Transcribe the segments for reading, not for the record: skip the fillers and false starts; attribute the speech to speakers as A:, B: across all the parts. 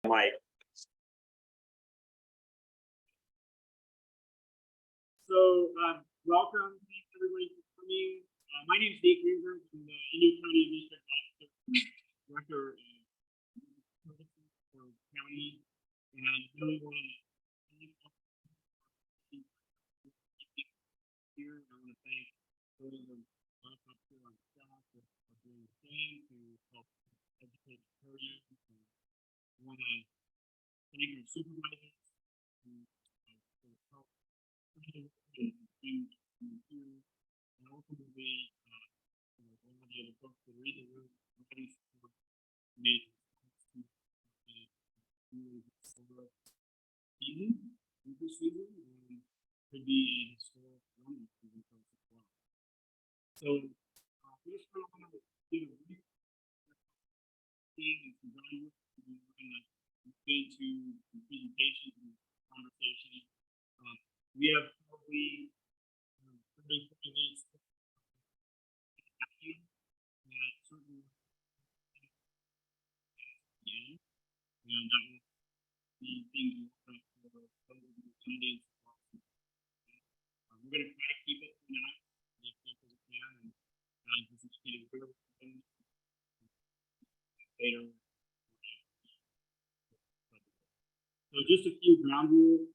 A: Mike.
B: So, welcome. Thanks everybody for coming. My name is Dave Greenberg. I'm the Inyo County District Director for county, and really want to thank here. I want to thank those of us up here on staff for doing the same to help educate and encourage you. I want to thank our supervisors for help. And ultimately, all of the other folks that are in the room, ready for me to season, this season, and could be a historic running season for us as well. So, we just want to give a brief thing and some value. We're going to get into the presentation and conversation. We have probably 30 minutes certainly and that will be things for Sundays. We're going to try to keep it in that as much as we can, and just get it later. So just a few ground rules.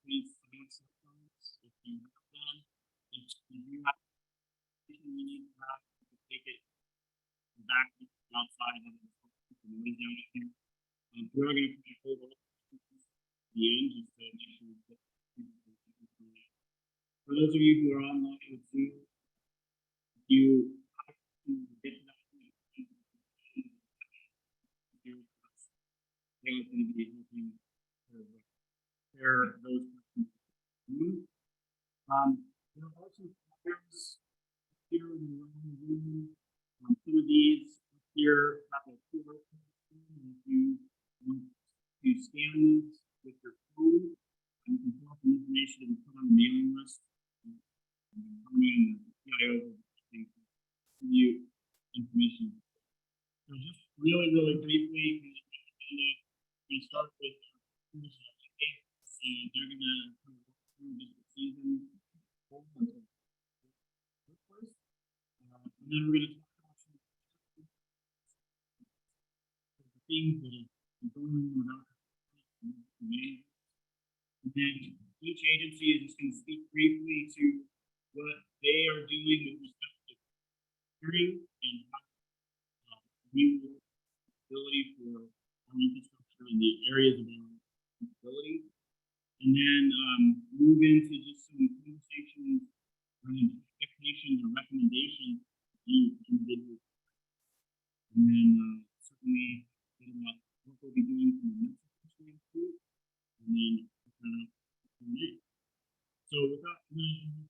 B: Please silence your phones if you have them. If you have anything you need to have, you can take it back outside and lay down here. We're going to put a hold on the end just to make sure that for those of you who are online with Zoom, if you have to get to that point, they are going to be helping share those questions. There are also flyers here in the room. Some of these here have a QR code. If you want to scan these with your phone, you can drop the information and put on the mailing list. The CIO you information. So just really briefly, we start with and they're going to go through this season. And then we're going to talk about some the things that are going on and then each agency is just going to speak briefly to what they are doing with respect to hearing and new ability for our infrastructure in the areas of our ability. And then move into just some conversations around expectations or recommendations of each individual. And then certainly get about what we'll be doing from the next standpoint. And then so without a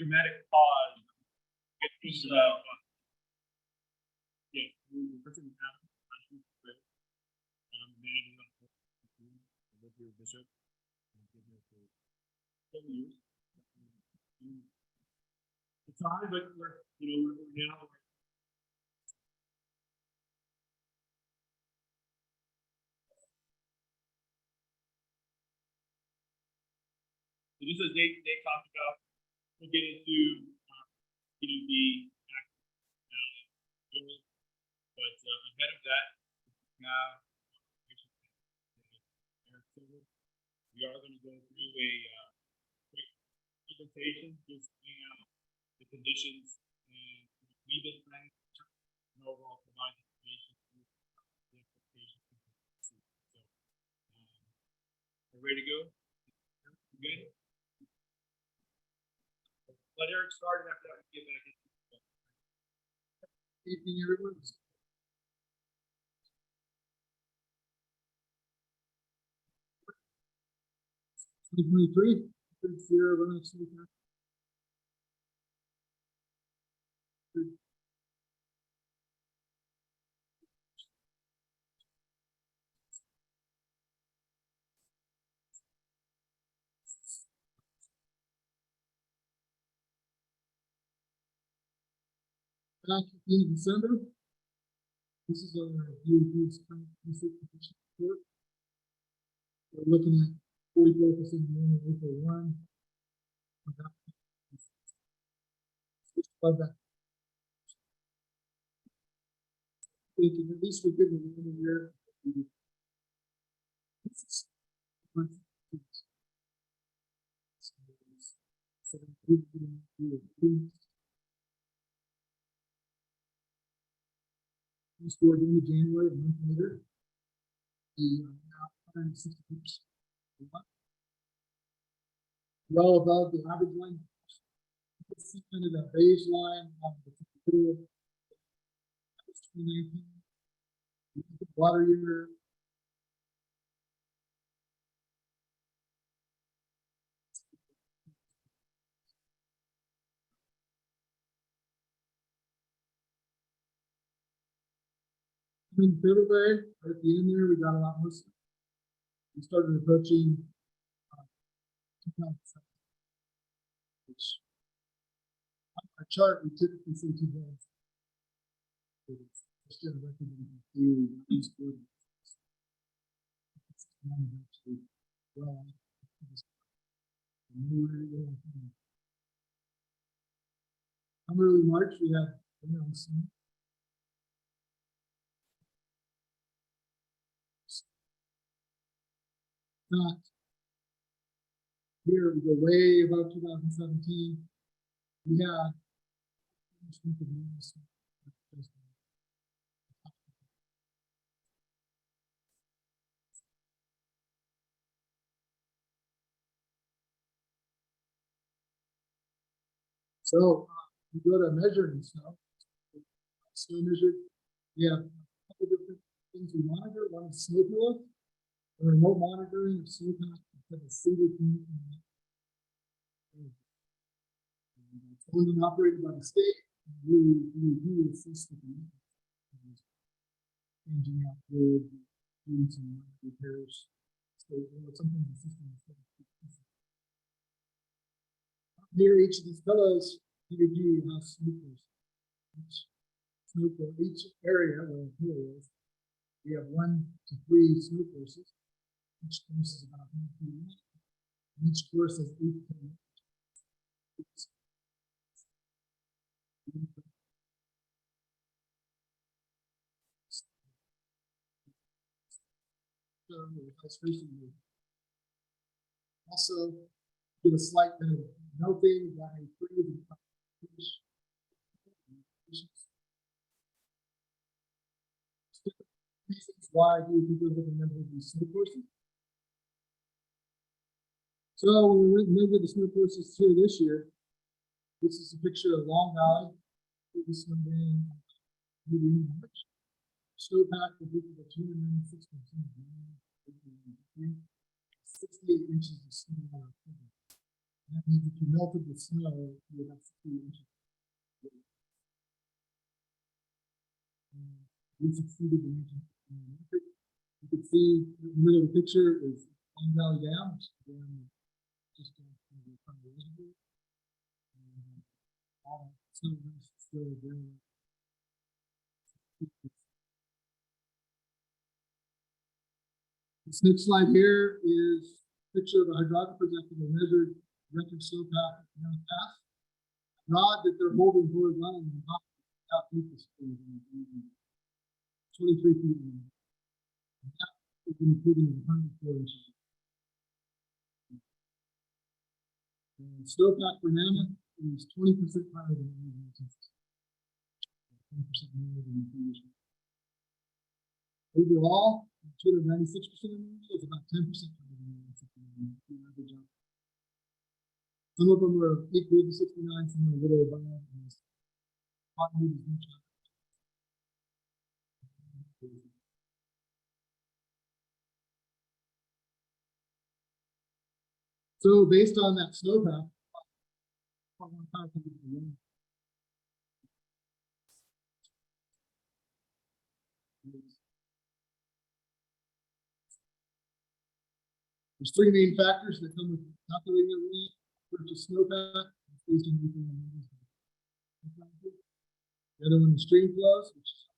B: dramatic pause. It's yeah, we're managing with your bishop and give it for 10 years. It's hard, but we're now. So just as they talked about, we'll get into PDB, but ahead of that, now we are going to go through a quick presentation, just laying out the conditions and we've been trying to overall provide information to the expectations. So, we're ready to go? Good? Let Eric start and after that, we get back into it. Evening, everyone. 2023, third year of Runoff snowpack. Back in December, this is our DOT's current research condition report. We're looking at 44% more in April 1. Above that. At least we did it in a year. We scored in January, a month later. The now 160 well above the average line. You can see kind of the baseline of the typical 2019 water year. In February, right at the end there, we got a lot more. We started approaching 2007, which on our chart we typically say 2000. It's just a record that we can do these quarters. Actually, well, early March, we had snow. Not here, we go way above 2017. We had so we go to measuring snow. Snow measured. We have a couple different things we monitor. One is snow flow. Remote monitoring of snowpack for the city community. It's owned and operated by the state. We do assist with the changing out wood, doing some repairs. So something the system is near each of these fellows, DVG has snoopers. Each area where the pillow is, we have 1 to 3 snoop courses. Each course is about 100 feet long. Each course has 8 to 10 minutes. Also, get a slight bit of melting that may freeze and reasons why do people recommend these snow courses? So when we remember the snow courses here this year, this is a picture of Long Valley. This one in March. Snowpack was equal to 296%. 68 inches of snow. That means if you melted the snow, you would have 68 inches. We succeeded in reaching. You can see in the middle of the picture is Long Valley Dam, which is just the reservoir. All snow is still there. This next slide here is a picture of the hydrographers after they measured record snowpack on the path. Rod that they're holding horizontal and top of the 23 feet long. That is including 104 inches. Snowpack for Mammoth is 20% higher than the 20% more than the previous year. Overall, 296% is about 10% higher than the average. Some of them are equal to 69, some are a little above.
A: So based on that snowpack, there's three main factors that come with calculating the runoff. First is snowpack, based on the other one is stream flows, which is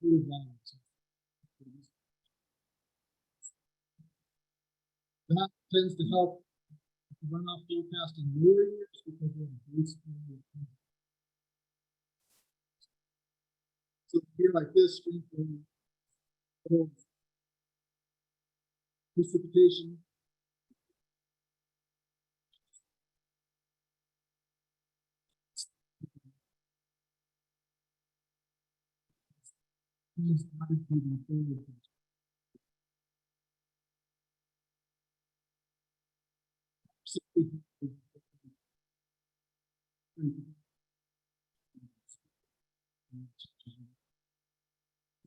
A: total volume. That tends to help the runoff forecast in lower years because of the base. So here like this, stream flow, precipitation.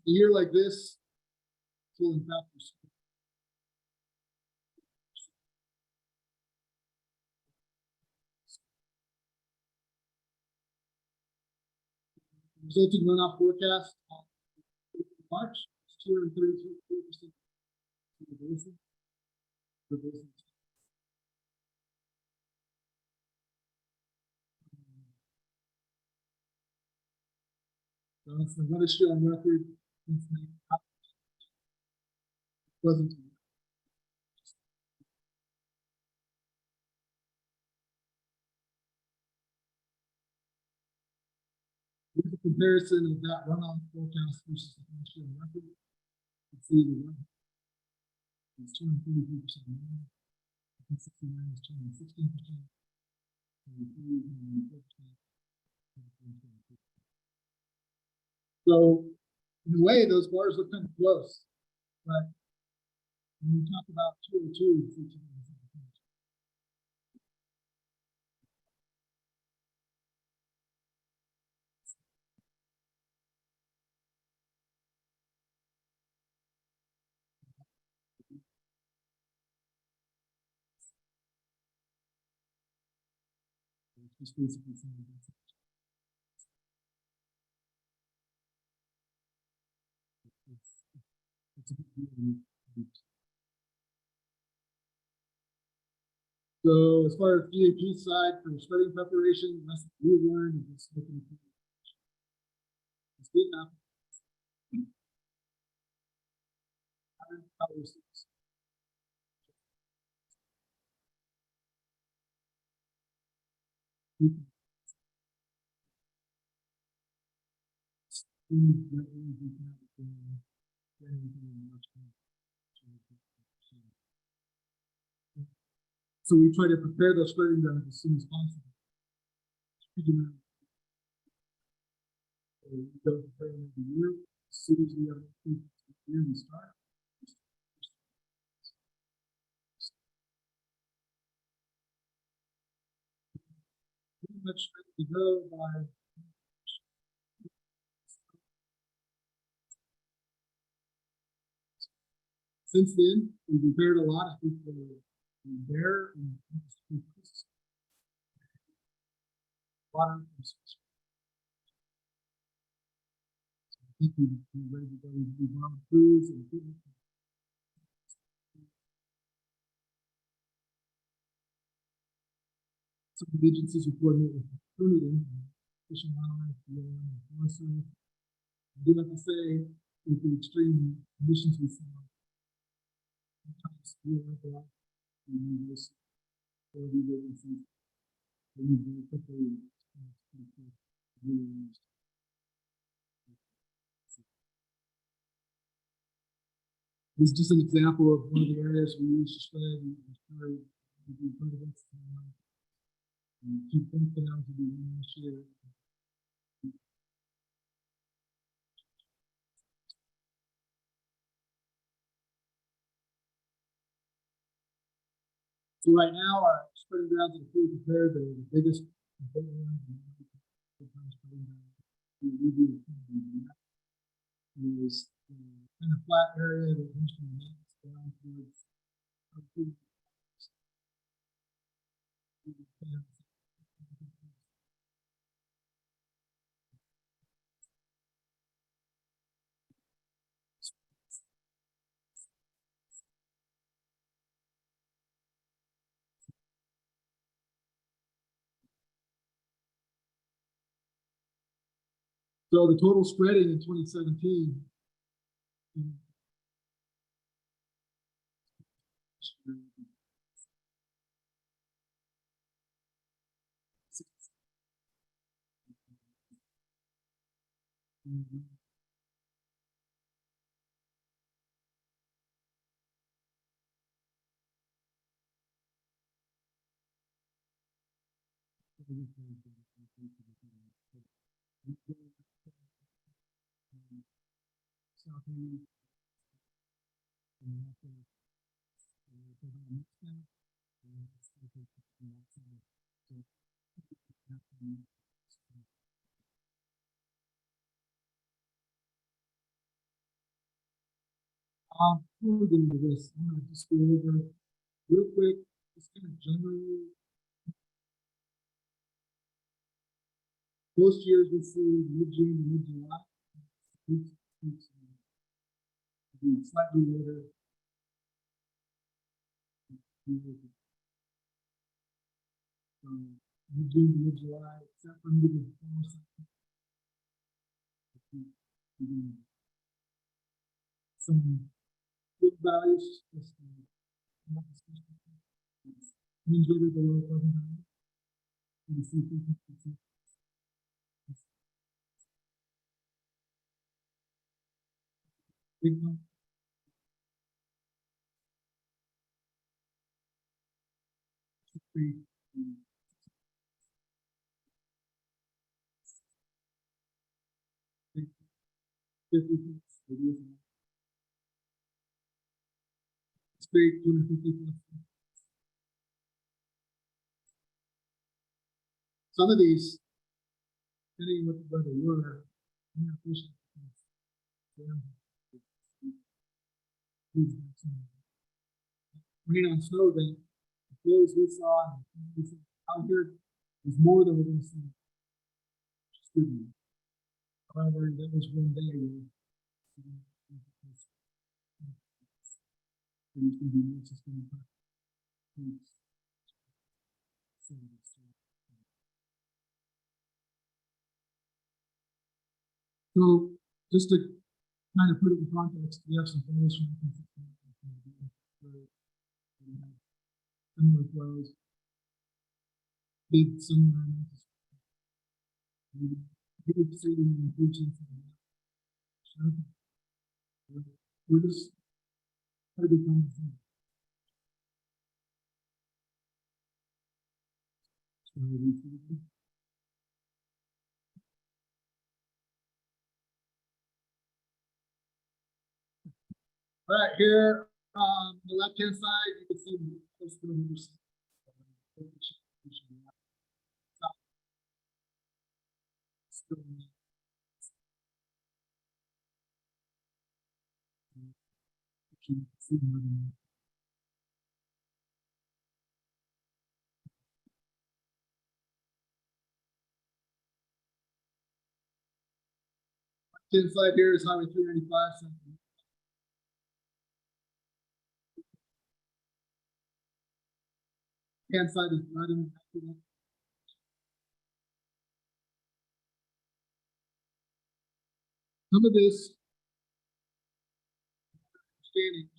A: A year like this, cooling factors. Resulting runoff forecast March is 232% of the basin. So it's the wettest year on record since wasn't. With the comparison of that runoff forecast versus the last year on record, you can see the runoff is 233% more. 69 is 216%. So in a way, those bars look kind of close, but when you talk about 202, it's just basically saying it's a big deal. So as far as DAP side for spreading preparation, that's what we learned is just looking at it's good enough. So we try to prepare those spreading grounds as soon as possible. We don't prepare them every year. As soon as we have the year we start. Pretty much ready to go by since then. We prepared a lot of people there and water. I think we're ready to go. We've run crews and some of the agencies who coordinate with permitting, Fish and Wildlife, and Forest Service. I do have to say, with the extreme conditions we saw, sometimes we have a lot of this or the agencies. We need very quickly. This is just an example of one of the areas we use to spread. Keep them down to be shared. So right now, our spreading grounds are fully prepared. They're the biggest. Is kind of flat area that comes from the down towards So the total spreading in 2017. Before we get into this, I'm gonna just go over real quick, just kind of generally. Most years we see mid-June to mid-July. Slightly later. Mid-June to mid-July, except for maybe the fall season. Some good values, just means below 1,000. You see 50%. Big one. Straight 250 plus. Some of these, depending on what the weather were, I'm not pushing. Rain on snow event, the flows we saw out here was more than we're going to see. Just good news. However, that was one day. There's going to be more system. So just to kind of put it in context, we have some photos from similar flows. Big similar. Big city inclusion. We're just trying to find something. All right, here on the left-hand side, you can see close to the inside here is Highway 395. Hand side is right in the back. Some of this standing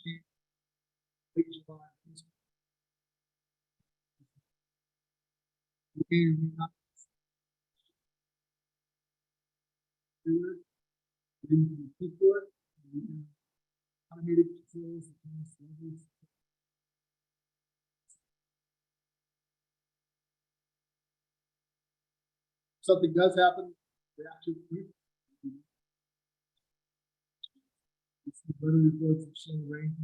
A: automated controls. Something does happen, reaction. Weather reports that show rain.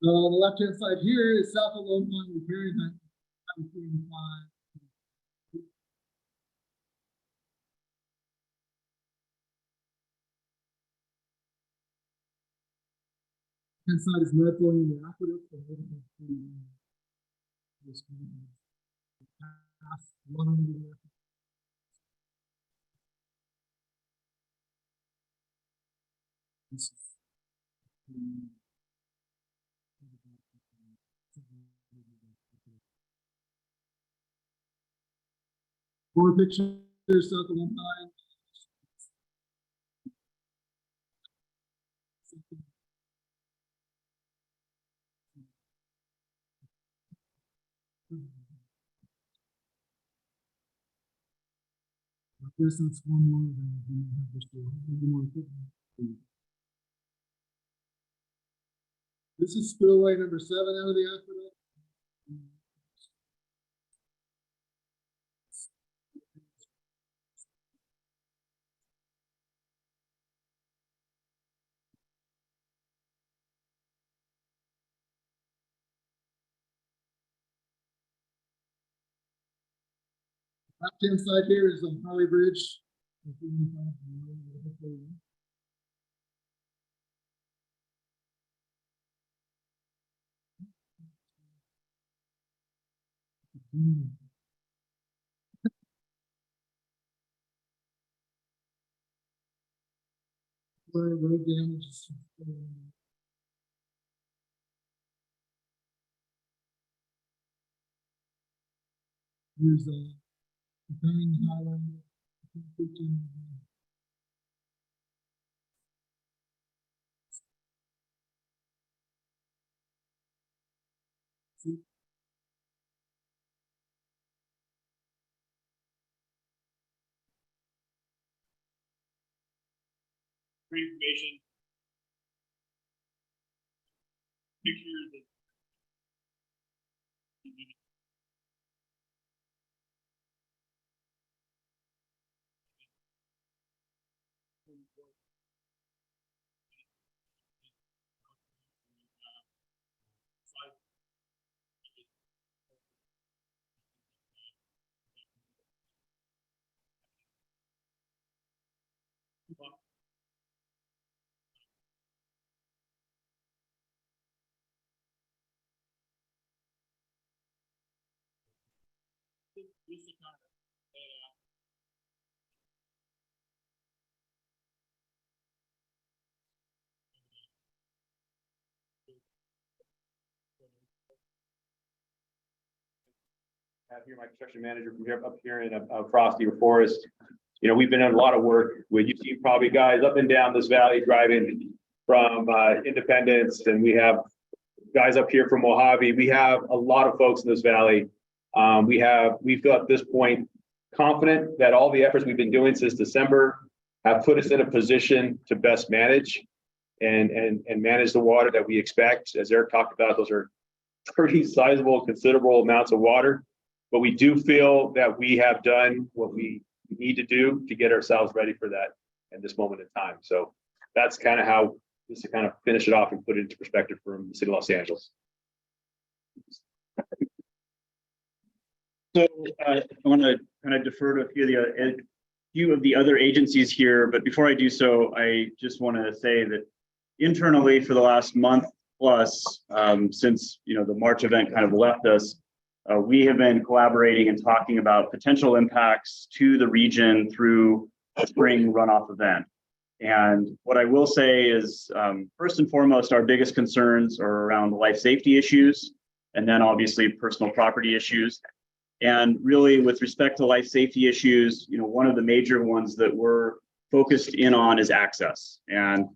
A: So on the left-hand side here is south of Lone repairing that. left-hand side is lead flowing in the aqueduct. And then this path along the aqueduct. This is four pictures south of one time. I guess that's one more than we have this one more equipment. This is spillway number 7 out of the aqueduct. Left-hand side here is on Holly Bridge. Where road damage is. Here's the main highline. See?
B: For information, pictures of
C: Have here my construction manager from here up here in across your forest. You know, we've been doing a lot of work with, you've seen probably guys up and down this valley driving from Independence, and we have guys up here from Mojave. We have a lot of folks in this valley. We feel at this point confident that all the efforts we've been doing since December have put us in a position to best manage and manage the water that we expect. As Eric talked about, those are pretty sizable, considerable amounts of water. But we do feel that we have done what we need to do to get ourselves ready for that at this moment in time. So that's kind of how, just to kind of finish it off and put it into perspective from the city of Los Angeles.
D: So I want to kind of defer to a few of the other agencies here, but before I do so, I just want to say that internally for the last month plus, since the March event kind of left us, we have been collaborating and talking about potential impacts to the region through the spring runoff event. And what I will say is, first and foremost, our biggest concerns are around life safety issues, and then obviously personal property issues. And really with respect to life safety issues, one of the major ones that we're focused in on is access. And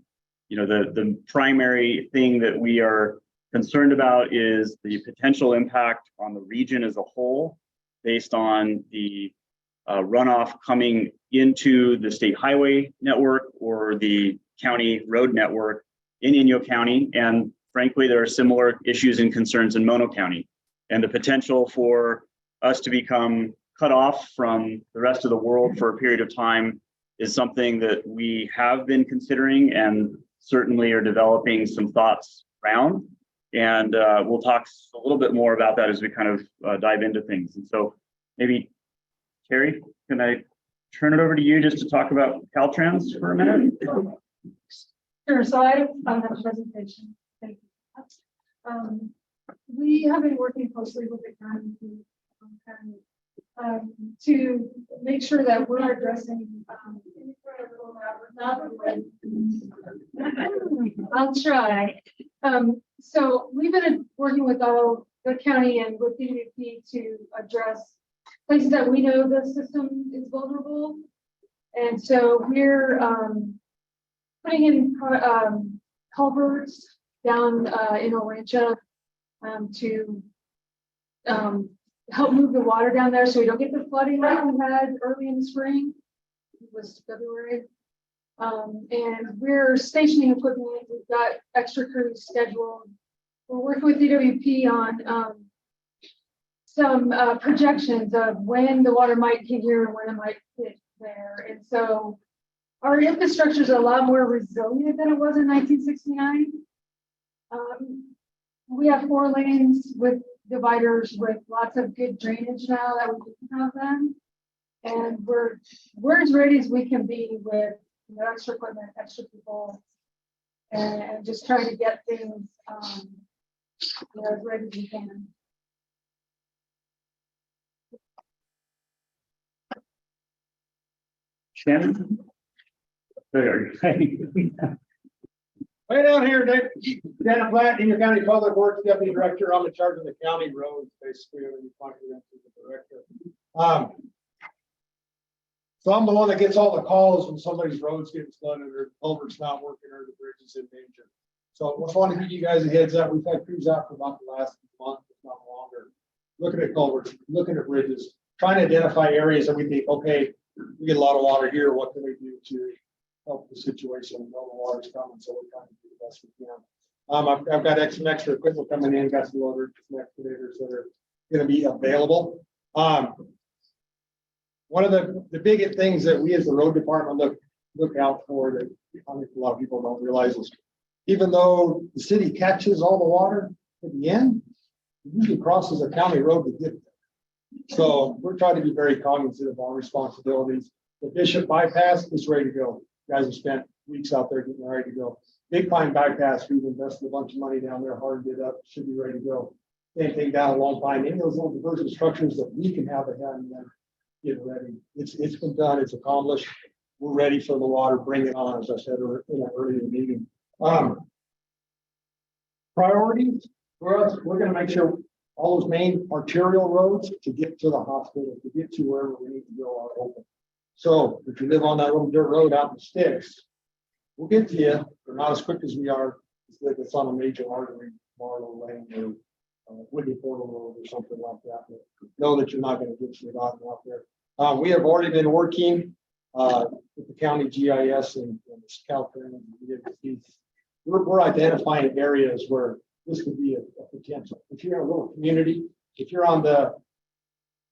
D: the primary thing that we are concerned about is the potential impact on the region as a whole based on the runoff coming into the state highway network or the county road network in Inyo County. And frankly, there are similar issues and concerns in Mono County. And the potential for us to become cut off from the rest of the world for a period of time is something that we have been considering and certainly are developing some thoughts around. And we'll talk a little bit more about that as we kind of dive into things. And so maybe, Carrie, can I turn it over to you just to talk about Caltrans for a minute?
E: Sure. So I have a presentation. Thank you. We have been working closely with the county to make sure that we're addressing. I'll try. So we've been working with all the county and with DWP to address places that we know the system is vulnerable. And so we're putting in culverts down in Orancha to help move the water down there so we don't get the flooding like we had early in the spring. It was February. And we're stationing equipment. We've got extra crews scheduled. We're working with DWP on some projections of when the water might get here and when it might hit there. And so our infrastructure is a lot more resilient than it was in 1969. We have 4 lanes with dividers with lots of good drainage now that we didn't have then. And we're as ready as we can be with extra equipment, extra people, and just trying to get things as ready as we can.
D: Shannon? There you go.
F: Way down here, Dan Platt, Inyo County Public Works Deputy Director. I'm in charge of the county roads, basically, when you talk to them, the director. So I'm the one that gets all the calls when somebody's roads getting flooded or the culvert's not working or the bridge is in danger. So I just want to give you guys a heads up. We've had crews out for about the last month, if not longer, looking at culverts, looking at bridges, trying to identify areas that we think, okay, we get a lot of water here. What can we do to help the situation? We know the water's coming, so we're trying to do the best we can. I've got some extra equipment coming in, got some loaders, some excavators that are going to be available. One of the biggest things that we as the road department look out for that I think a lot of people don't realize is even though the city catches all the water at the end, it usually crosses a county road to get there. So we're trying to be very cognizant of our responsibilities. The Bishop bypass is ready to go. Guys have spent weeks out there getting ready to go. Big Pine bypass, we've invested a bunch of money down there, hardened it up, should be ready to go. Same thing down Long Pine, any of those little diversion structures that we can have ahead and then get ready. It's been done, it's accomplished. We're ready for the water, bring it on, as I said earlier in the meeting. Priorities for us, we're gonna make sure all those main arterial roads to get to the hospital, to get to wherever we need to go are open. So if you live on that little dirt road out in the sticks, we'll get to you, but not as quick as we are if it's on a major artery, Marlow Lane or Whitney Portal Road or something like that. But know that you're not going to get you out there. We have already been working with the county GIS and Caltrans. We're identifying areas where this could be a potential. If you're in a little community, if you're on the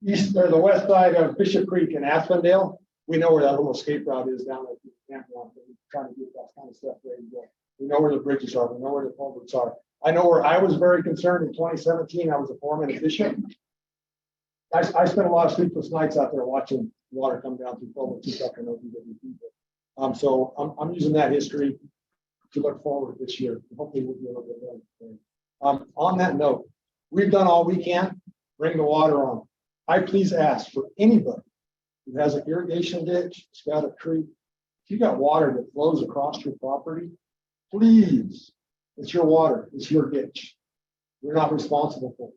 F: east or the west side of Bishop Creek in Aspendale, we know where that little escape route is down at the campground. We're trying to get that kind of stuff ready to go. We know where the bridges are. We know where the culverts are. I know where I was very concerned in 2017. I was a foreman at Bishop. I spent a lot of sleepless nights out there watching water come down through culverts. So I'm using that history to look forward this year. Hopefully we'll be a little bit better. On that note, we've done all we can. Bring the water on. I please ask for anybody who has an irrigation ditch, it's got a creek, if you got water that flows across your property, please, it's your water, it's your ditch. We're not responsible for it.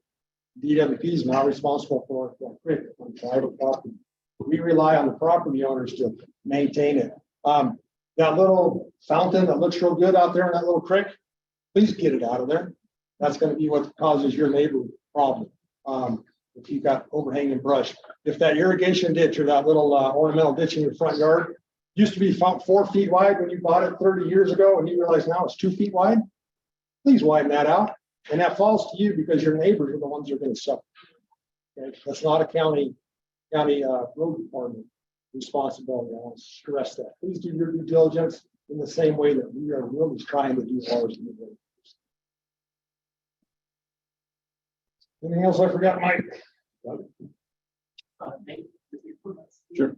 F: DWP is not responsible for that creek on private property. We rely on the property owners to maintain it. That little fountain that looks real good out there in that little creek, please get it out of there. That's going to be what causes your neighbor problem. If you've got overhanging brush, if that irrigation ditch or that little ornamental ditch in your front yard used to be 4 feet wide when you bought it 30 years ago and you realize now it's 2 feet wide, please widen that out. And that falls to you because your neighbors are the ones who are going to suffer. Okay? That's not a county road department responsibility. I want to stress that. Please do your due diligence in the same way that we are really trying to do ours. Anything else I forgot, Mike?
D: Sure.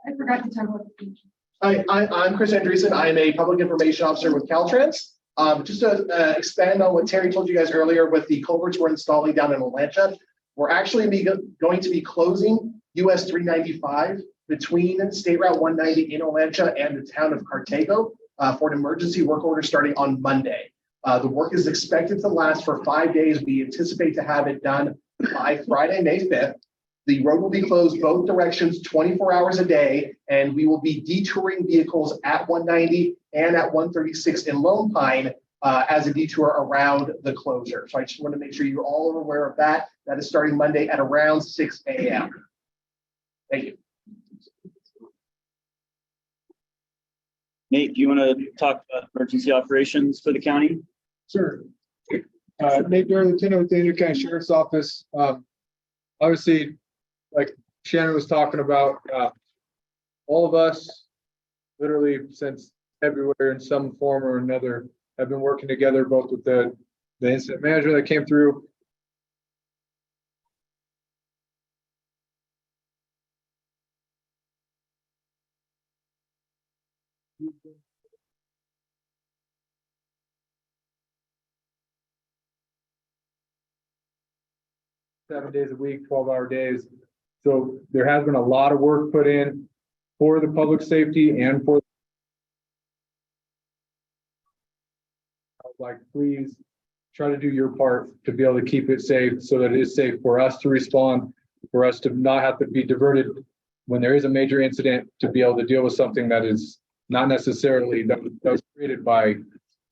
E: I forgot to talk about the beach.
G: Hi, I'm Chris Andreessen. I am a public information officer with Caltrans. Just to expand on what Terry told you guys earlier with the culverts we're installing down in Atlanta, we're actually going to be closing US 395 between State Route 190 in Atlanta and the town of Cartago for an emergency work order starting on Monday. The work is expected to last for 5 days. We anticipate to have it done by Friday, May 5th. The road will be closed both directions 24 hours a day, and we will be detouring vehicles at 190 and at 136 in Lone Pine as a detour around the closure. So I just want to make sure you're all aware of that. That is starting Monday at around 6 a.m. Thank you.
D: Nate, do you want to talk about emergency operations for the county?
H: Sure. Nate Durr, Lieutenant with the Inyo County Sheriff's Office. Obviously, like Shannon was talking about, all of us, literally since February in some form or another, have been working together, both with the incident manager that came through. Seven days a week, 12-hour days. So there has been a lot of work put in for the public safety and for, like, please try to do your part to be able to keep it safe so that it is safe for us to respond, for us to not have to be diverted when there is a major incident, to be able to deal with something that is not necessarily that was created by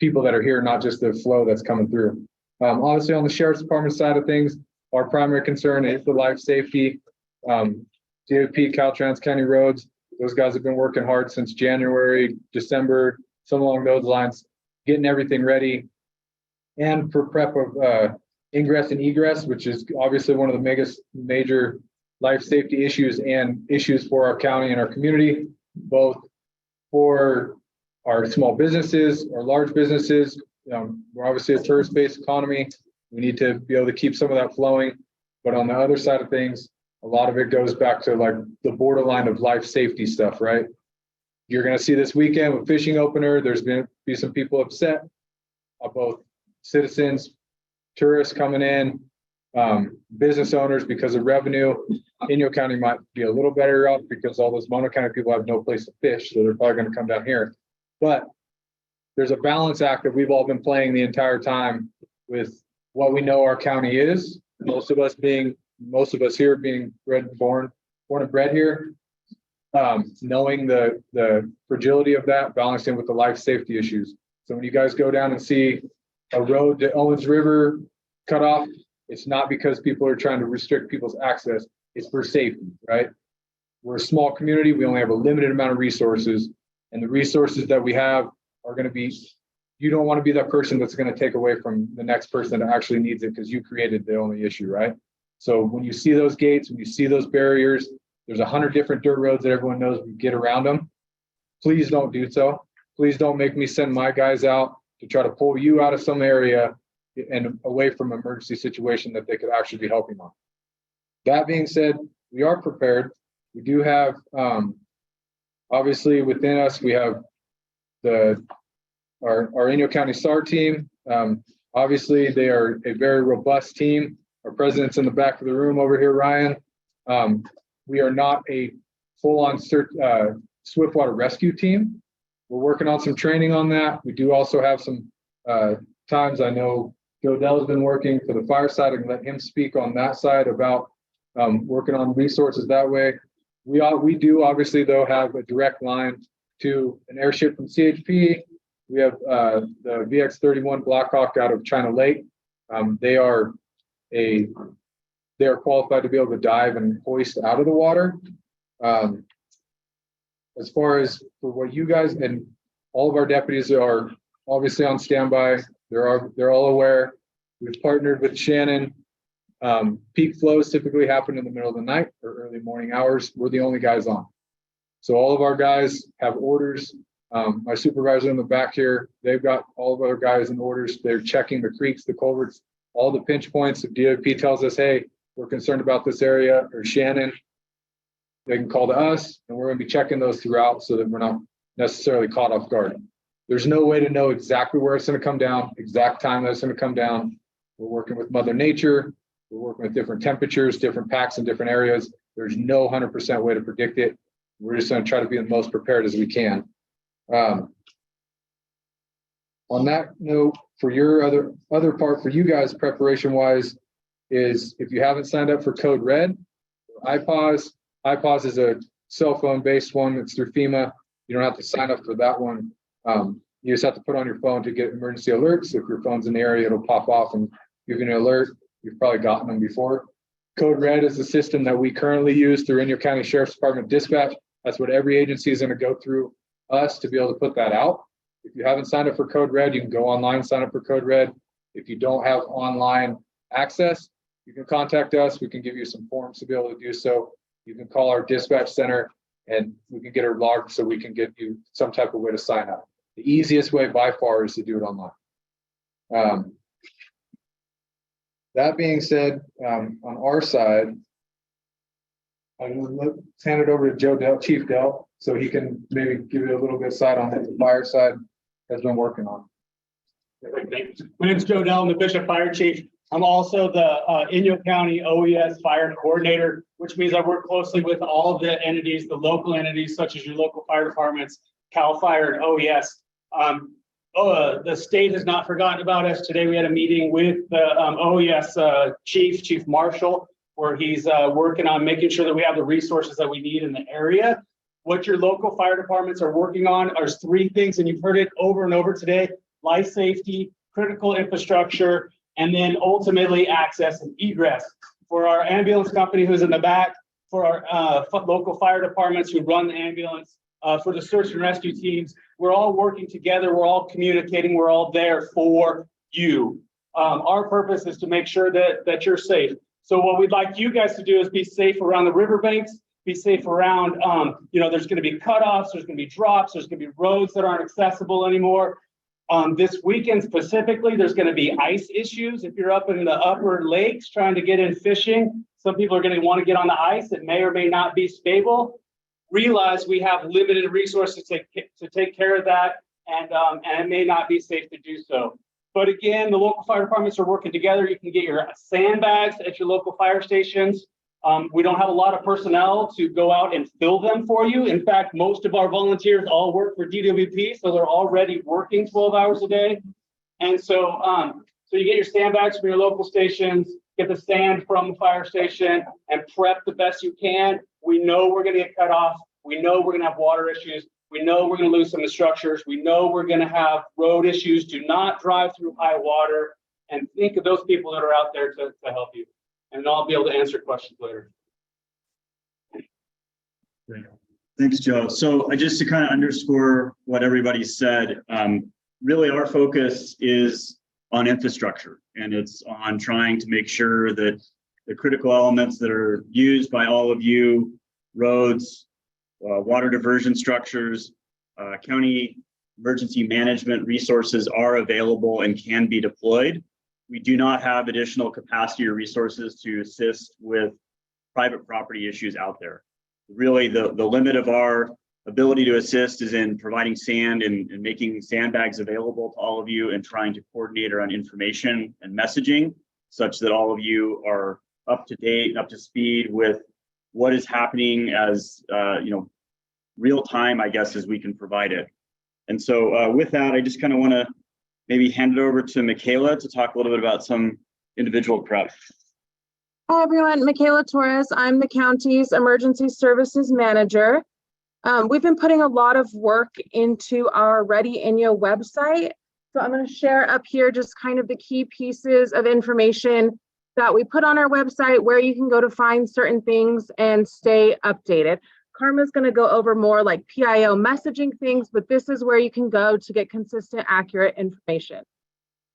H: people that are here, not just the flow that's coming through. Obviously, on the sheriff's department side of things, our primary concern is the life safety. DOP, Caltrans County Roads, those guys have been working hard since January, December, some along those lines, getting everything ready. And for prep of ingress and egress, which is obviously one of the major life safety issues and issues for our county and our community, both for our small businesses, our large businesses. We're obviously a tourist-based economy. We need to be able to keep some of that flowing. But on the other side of things, a lot of it goes back to like the borderline of life safety stuff, right? You're going to see this weekend with fishing opener, there's going to be some people upset, both citizens, tourists coming in, business owners because of revenue. Inyo County might be a little better off because all those Mono County people have no place to fish, so they're probably going to come down here. But there's a balance act that we've all been playing the entire time with what we know our county is. Most of us here being born and bred here, knowing the fragility of that, balancing with the life safety issues. So when you guys go down and see a road to Owens River cut off, it's not because people are trying to restrict people's access, it's for safety, right? We're a small community, we only have a limited amount of resources, and the resources that we have are going to be, you don't want to be that person that's going to take away from the next person that actually needs it because you created the only issue, right? So when you see those gates, when you see those barriers, there's 100 different dirt roads that everyone knows we get around them. Please don't do so. Please don't make me send my guys out to try to pull you out of some area and away from an emergency situation that they could actually be helping on. That being said, we are prepared. We do have, obviously within us, we have our Inyo County SAR team. Obviously they are a very robust team. Our president's in the back of the room over here, Ryan. We are not a full-on swiftwater rescue team. We're working on some training on that. We do also have some times, I know Joe Dell's been working for the fire side. I can let him speak on that side about working on resources that way. We do obviously though have a direct line to an airship from CHP. We have the VX-31 Blackhawk out of China Lake. They are qualified to be able to dive and hoist out of the water. As far as for what you guys and all of our deputies are obviously on standby, they're all aware. We've partnered with Shannon. Peak flows typically happen in the middle of the night or early morning hours. We're the only guys on. So all of our guys have orders. My supervisor in the back here, they've got all of our guys in orders. They're checking the creeks, the culverts, all the pinch points. If DOP tells us, hey, we're concerned about this area, or Shannon, they can call to us, and we're going to be checking those throughout so that we're not necessarily caught off guard. There's no way to know exactly where it's going to come down, exact time that it's going to come down. We're working with Mother Nature. We're working with different temperatures, different packs in different areas. There's no 100% way to predict it. We're just going to try to be the most prepared as we can. On that note, for your other part for you guys, preparation wise, is if you haven't signed up for Code Red, IPAWS is a cell phone based one. It's through FEMA. You don't have to sign up for that one. You just have to put on your phone to get emergency alerts. If your phone's in the area, it'll pop off and give you an alert. You've probably gotten them before. Code Red is the system that we currently use through Inyo County Sheriff's Department Dispatch. That's what every agency is going to go through us to be able to put that out. If you haven't signed up for Code Red, you can go online, sign up for Code Red. If you don't have online access, you can contact us. We can give you some forms to be able to do so. You can call our dispatch center and we can get her logged so we can get you some type of way to sign up. The easiest way by far is to do it online. That being said, on our side, I'm going to hand it over to Joe Dell, Chief Dell, so he can maybe give you a little bit of side on the fire side has been working on.
I: My name is Joe Dell. I'm the Bishop Fire Chief. I'm also the Inyo County OES Fire Coordinator, which means I work closely with all of the entities, the local entities, such as your local fire departments, CAL FIRE and OES. The state has not forgotten about us. Today we had a meeting with the OES Chief Marshall, where he's working on making sure that we have the resources that we need in the area. What your local fire departments are working on are 3 things, and you've heard it over and over today: life safety, critical infrastructure, and then ultimately access and egress. For our ambulance company who's in the back, for our local fire departments who run the ambulance, for the search and rescue teams, we're all working together, we're all communicating, we're all there for you. Our purpose is to make sure that you're safe. So what we'd like you guys to do is be safe around the riverbanks, be safe around, there's gonna be cutoffs, there's gonna be drops, there's gonna be roads that aren't accessible anymore. This weekend specifically, there's going to be ice issues. If you're up in the upper lakes trying to get in fishing, some people are going to want to get on the ice. It may or may not be stable. Realize we have limited resources to take care of that, and it may not be safe to do so. But again, the local fire departments are working together. You can get your sandbags at your local fire stations. We don't have a lot of personnel to go out and fill them for you. In fact, most of our volunteers all work for DWP, so they're already working 12 hours a day. And so, so you get your sandbags from your local stations, get the sand from the fire station, and prep the best you can. We know we're going to get cut off. We know we're going to have water issues. We know we're going to lose some of the structures. We know we're going to have road issues. Do not drive through high water, and think of those people that are out there to help you. And I'll be able to answer questions later.
D: Thanks, Joe. So just to kind of underscore what everybody said, really our focus is on infrastructure, and it's on trying to make sure that the critical elements that are used by all of you, roads, water diversion structures, county emergency management resources are available and can be deployed. We do not have additional capacity or resources to assist with private property issues out there. Really, the limit of our ability to assist is in providing sand and making sandbags available to all of you, and trying to coordinate around information and messaging such that all of you are up to date and up to speed with what is happening as real time, I guess, as we can provide it. And so with that, I just kind of want to maybe hand it over to Michaela to talk a little bit about some individual prep.
J: Hi, everyone. Michaela Torres. I'm the county's emergency services manager. We've been putting a lot of work into our Ready Inyo website. So I'm going to share up here just kind of the key pieces of information that we put on our website, where you can go to find certain things and stay updated. Karma's going to go over more like PIO messaging things, but this is where you can go to get consistent, accurate information.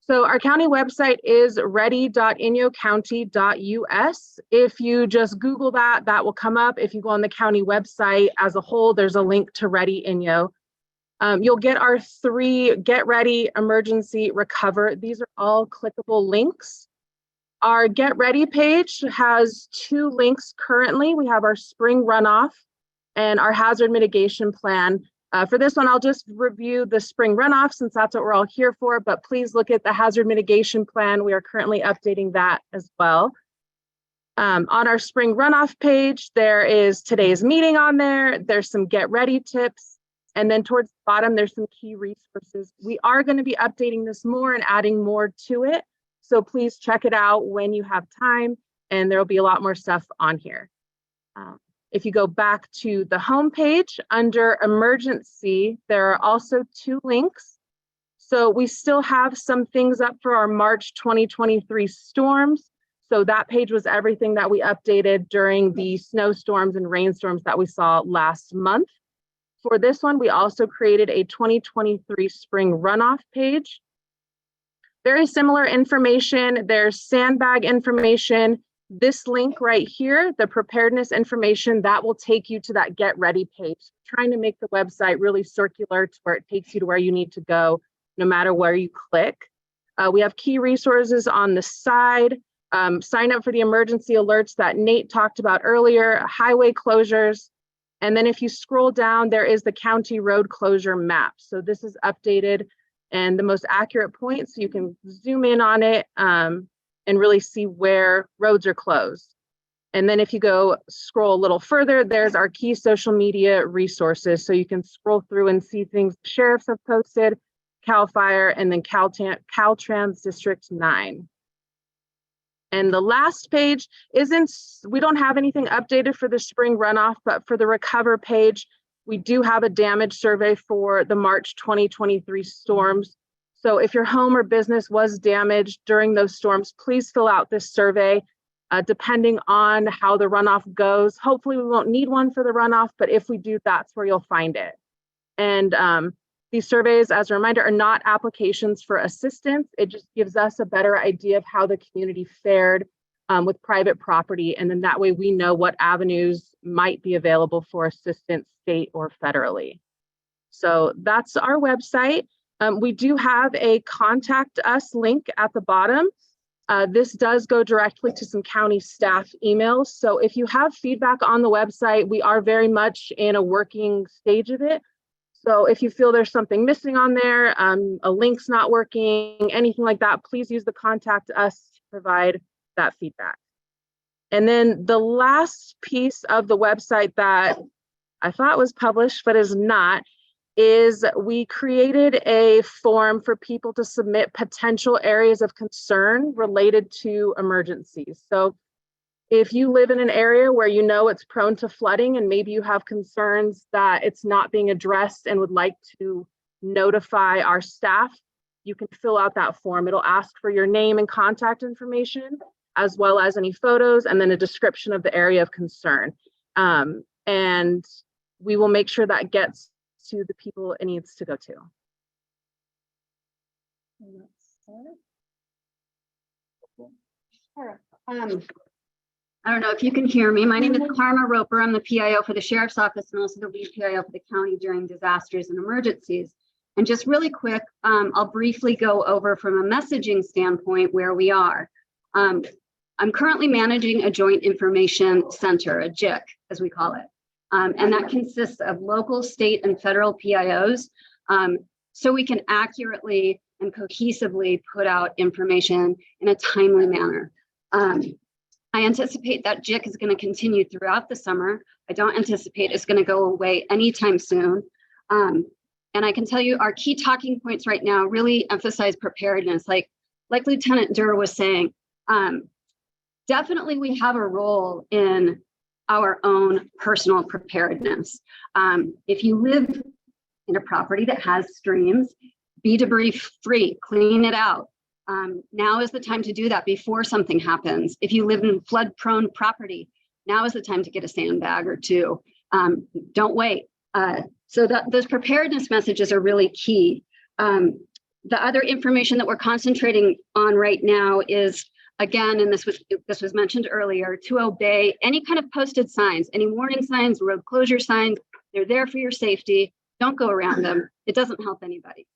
J: So our county website is ready.inyocounty.us. If you just Google that, that will come up. If you go on the county website as a whole, there's a link to Ready Inyo. You'll get our 3 Get Ready, Emergency, Recover. These are all clickable links. Our Get Ready page has 2 links currently. We have our spring runoff and our hazard mitigation plan. For this one, I'll just review the spring runoff since that's what we're all here for, but please look at the hazard mitigation plan. We are currently updating that as well. On our spring runoff page, there is today's meeting on there. There's some get ready tips. And then towards the bottom, there's some key resources. We are going to be updating this more and adding more to it. So please check it out when you have time, and there'll be a lot more stuff on here. If you go back to the home page under emergency, there are also 2 links. So we still have some things up for our March 2023 storms. So that page was everything that we updated during the snowstorms and rainstorms that we saw last month. For this one, we also created a 2023 spring runoff page. Very similar information. There's sandbag information. This link right here, the preparedness information, that will take you to that get ready page. Trying to make the website really circular to where it takes you to where you need to go, no matter where you click. We have key resources on the side. Sign up for the emergency alerts that Nate talked about earlier, highway closures. And then if you scroll down, there is the county road closure map. So this is updated and the most accurate point, so you can zoom in on it and really see where roads are closed. And then if you go scroll a little further, there's our key social media resources. So you can scroll through and see things sheriffs have posted, CAL FIRE, and then Caltrans District 9. And the last page we don't have anything updated for the spring runoff, but for the recover page, we do have a damage survey for the March 2023 storms. So if your home or business was damaged during those storms, please fill out this survey. Depending on how the runoff goes, hopefully we won't need one for the runoff, but if we do, that's where you'll find it. And these surveys, as a reminder, are not applications for assistance. It just gives us a better idea of how the community fared with private property. And then that way we know what avenues might be available for assistance state or federally. So that's our website. We do have a contact us link at the bottom. This does go directly to some county staff emails. So if you have feedback on the website, we are very much in a working stage of it. So if you feel there's something missing on there, a link's not working, anything like that, please use the contact us to provide that feedback. And then the last piece of the website that I thought was published, but is not, is we created a form for people to submit potential areas of concern related to emergencies. So if you live in an area where you know it's prone to flooding and maybe you have concerns that it's not being addressed and would like to notify our staff, you can fill out that form. It'll ask for your name and contact information, as well as any photos, and then a description of the area of concern. And we will make sure that gets to the people it needs to go to.
K: I don't know if you can hear me. My name is Karma Roper. I'm the PIO for the Sheriff's Office and also the lead PIO for the county during disasters and emergencies. And just really quick, I'll briefly go over from a messaging standpoint where we are. I'm currently managing a Joint Information Center, a JIC, as we call it. And that consists of local, state, and federal PIOs. So we can accurately and cohesively put out information in a timely manner. I anticipate that JIC is going to continue throughout the summer. I don't anticipate it's going to go away anytime soon. And I can tell you our key talking points right now really emphasize preparedness. Like Lieutenant Durr was saying, definitely we have a role in our own personal preparedness. If you live in a property that has streams, be debris free, clean it out. Now is the time to do that before something happens. If you live in flood prone property, now is the time to get a sandbag or two. Don't wait. So those preparedness messages are really key. The other information that we're concentrating on right now is, again, and this was mentioned earlier, to obey any kind of posted signs, any warning signs, road closure signs. They're there for your safety. Don't go around them. It doesn't help anybody.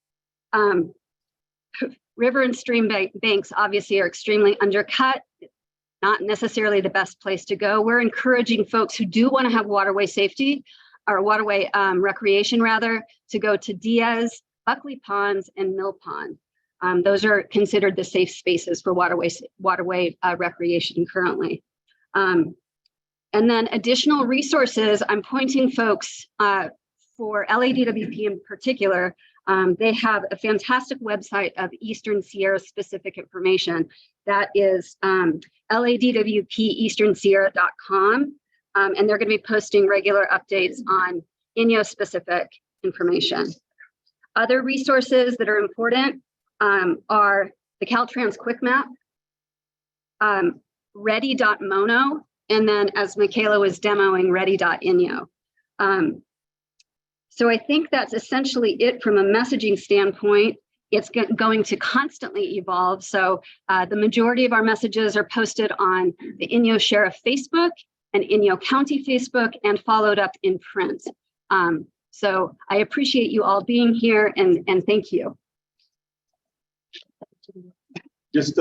K: River and stream banks obviously are extremely undercut, not necessarily the best place to go. We're encouraging folks who do want to have waterway safety or waterway recreation rather, to go to Diaz, Buckley Ponds, and Mill Pond. Those are considered the safe spaces for waterway recreation currently. And then additional resources, I'm pointing folks for LADWP in particular. They have a fantastic website of Eastern Sierra specific information. That is LADWPEasternSierra.com. And they're going to be posting regular updates on Inyo specific information. Other resources that are important are the Caltrans Quick Map, ready.mono, and then as Michaela was demoing, ready.inyo. So I think that's essentially it from a messaging standpoint. It's going to constantly evolve. So the majority of our messages are posted on the Inyo Sheriff Facebook and Inyo County Facebook and followed up in print. So I appreciate you all being here and thank you.
C: Just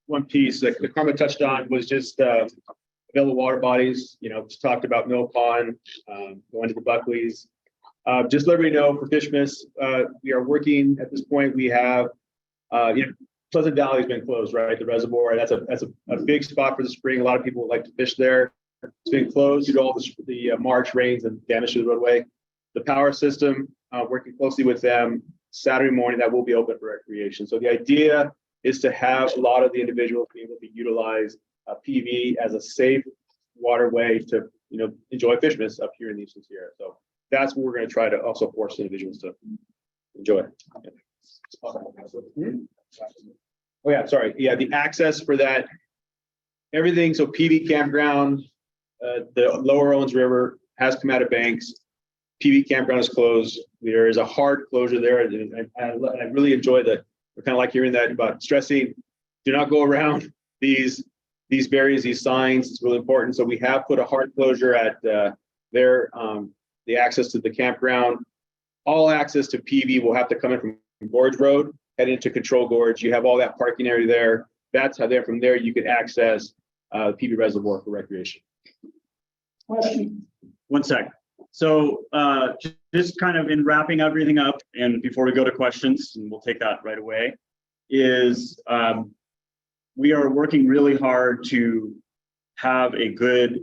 C: one piece that Karma touched on was just available water bodies. You know, just talked about Mill Pond, going to the Buckleys. Just let everybody know for Fishmas, we are working at this point. We have, Pleasant Valley has been closed, right? The reservoir, that's a big spot for the spring. A lot of people would like to fish there. It's been closed due to all the March rains and damage to the roadway. The power system, working closely with them, Saturday morning that will be open for recreation. So the idea is to have a lot of the individuals be able to utilize PV as a safe waterway to enjoy Fishmas up here in the Eastern Sierra. So that's what we're going to try to also force individuals to enjoy. Oh yeah, sorry. Yeah, the access for that, everything. So PV campground, the Lower Owens River has come out of banks. PV campground is closed. There is a hard closure there. And I really enjoy that. We're kind of like hearing that about stressing. Do not go around these barriers, these signs. It's really important. So we have put a hard closure at the access to the campground. All access to PV will have to come in from Gorge Road, head into Control Gorge. You have all that parking area there. That's how from there you can access PV Reservoir for recreation.
D: Question. One sec. So just kind of in wrapping everything up, and before we go to questions, and we'll take that right away, is we are working really hard to have a good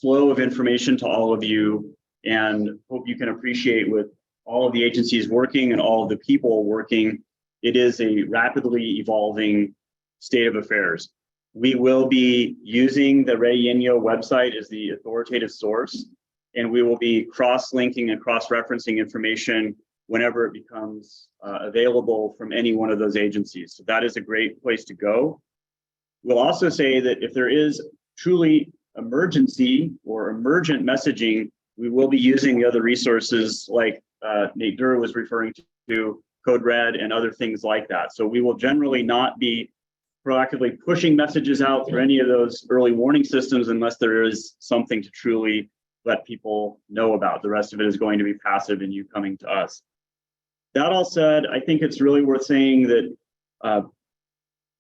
D: flow of information to all of you, and hope you can appreciate with all of the agencies working and all of the people working, it is a rapidly evolving state of affairs. We will be using the Ready Inyo website as the authoritative source, and we will be cross-linking and cross-referencing information whenever it becomes available from any one of those agencies. So that is a great place to go. We'll also say that if there is truly emergency or emergent messaging, we will be using the other resources like Nate Durr was referring to, Code Red and other things like that. So we will generally not be proactively pushing messages out through any of those early warning systems unless there is something to truly let people know about. The rest of it is going to be passive and you coming to us. That all said, I think it's really worth saying that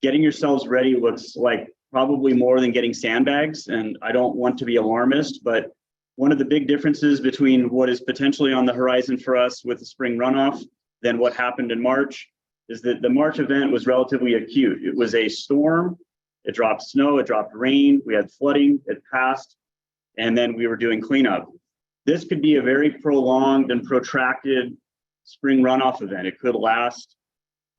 D: getting yourselves ready looks like probably more than getting sandbags. And I don't want to be alarmist, but one of the big differences between what is potentially on the horizon for us with the spring runoff than what happened in March is that the March event was relatively acute. It was a storm, it dropped snow, it dropped rain, we had flooding, it passed, and then we were doing cleanup. This could be a very prolonged and protracted spring runoff event. It could last,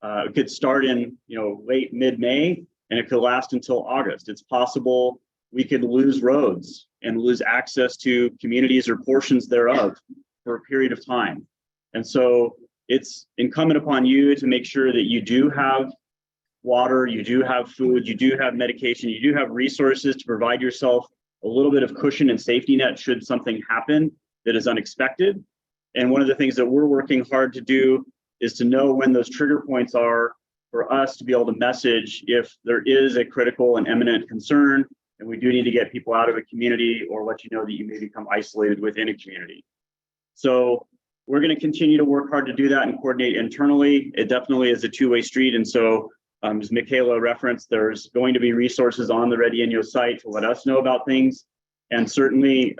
D: it could start in late mid-May, and it could last until August. It's possible we could lose roads and lose access to communities or portions thereof for a period of time. And so it's incumbent upon you to make sure that you do have water, you do have food, you do have medication, you do have resources to provide yourself a little bit of cushion and safety net should something happen that is unexpected. And one of the things that we're working hard to do is to know when those trigger points are for us to be able to message if there is a critical and imminent concern and we do need to get people out of a community or let you know that you may become isolated within a community. So we're going to continue to work hard to do that and coordinate internally. It definitely is a two-way street. And so as Michaela referenced, there's going to be resources on the Ready Inyo site to let us know about things. And certainly,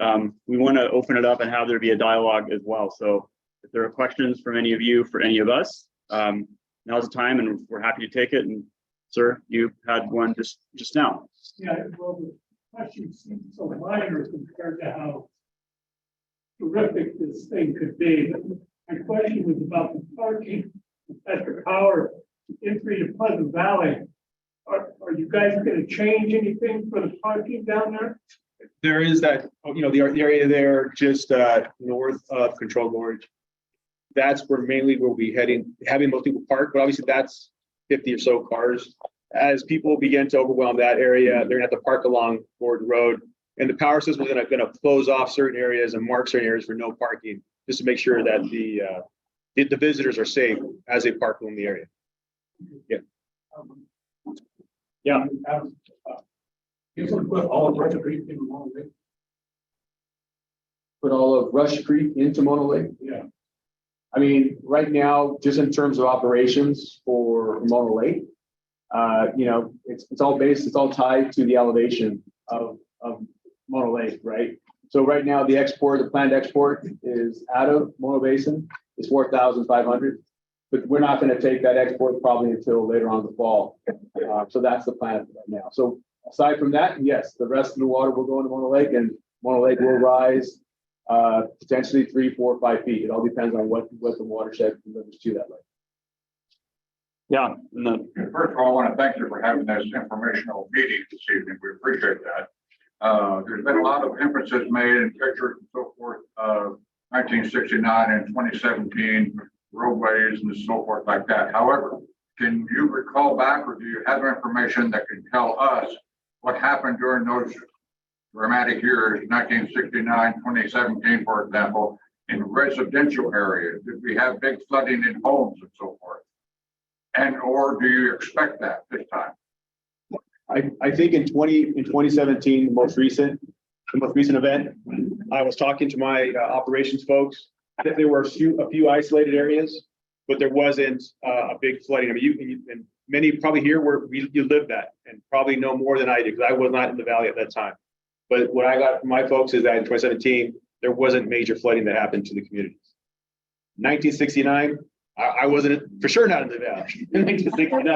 D: we want to open it up and have there be a dialogue as well. So if there are questions from any of you, for any of us, now's the time, and we're happy to take it. And sir, you had one just now.
L: Yeah, well, the question seems so minor compared to how terrific this thing could be. My question was about the parking, Professor Power, entry to Pleasant Valley. Are you guys gonna change anything for the parking down there?
C: There is that, the area there just north of Control Gorge. That's where mainly we'll be having most people park, but obviously that's 50 or so cars. As people begin to overwhelm that area, they're gonna have to park along Gordon Road. And the power system is gonna close off certain areas and mark certain areas for no parking, just to make sure that the visitors are safe as they park in the area. Yeah.
D: Yeah.
L: You can put all of Rush Creek in Mono Lake.
H: Put all of Rush Creek into Mono Lake.
L: Yeah.
H: I mean, right now, just in terms of operations for Mono Lake, it's all tied to the elevation of Mono Lake, right? So right now, the planned export is out of Mono Basin is 4,500, but we're not going to take that export probably until later on in the fall. So that's the plan right now. So aside from that, yes, the rest of the water will go into Mono Lake, and Mono Lake will rise potentially 3, 4, 5 feet. It all depends on what the watershed delivers to that lake.
D: Yeah.
M: First of all, I want to thank you for having this informational meeting this evening. We appreciate that. There's been a lot of emphasis made in pictures and so forth, 1969 and 2017 roadways and so forth like that. However, can you recall back, or do you have information that can tell us what happened during those dramatic years, 1969, 2017, for example, in residential areas? Did we have big flooding in homes and so forth? Or do you expect that this time?
C: I think in 2017, the most recent event, I was talking to my operations folks, that there were a few isolated areas, but there wasn't a big flooding. I mean, you and many probably here you lived that, and probably know more than I did, because I was not in the valley at that time. But what I got from my folks is that in 2017, there wasn't major flooding that happened to the communities. 1969, I wasn't for sure not in the valley. In 1969,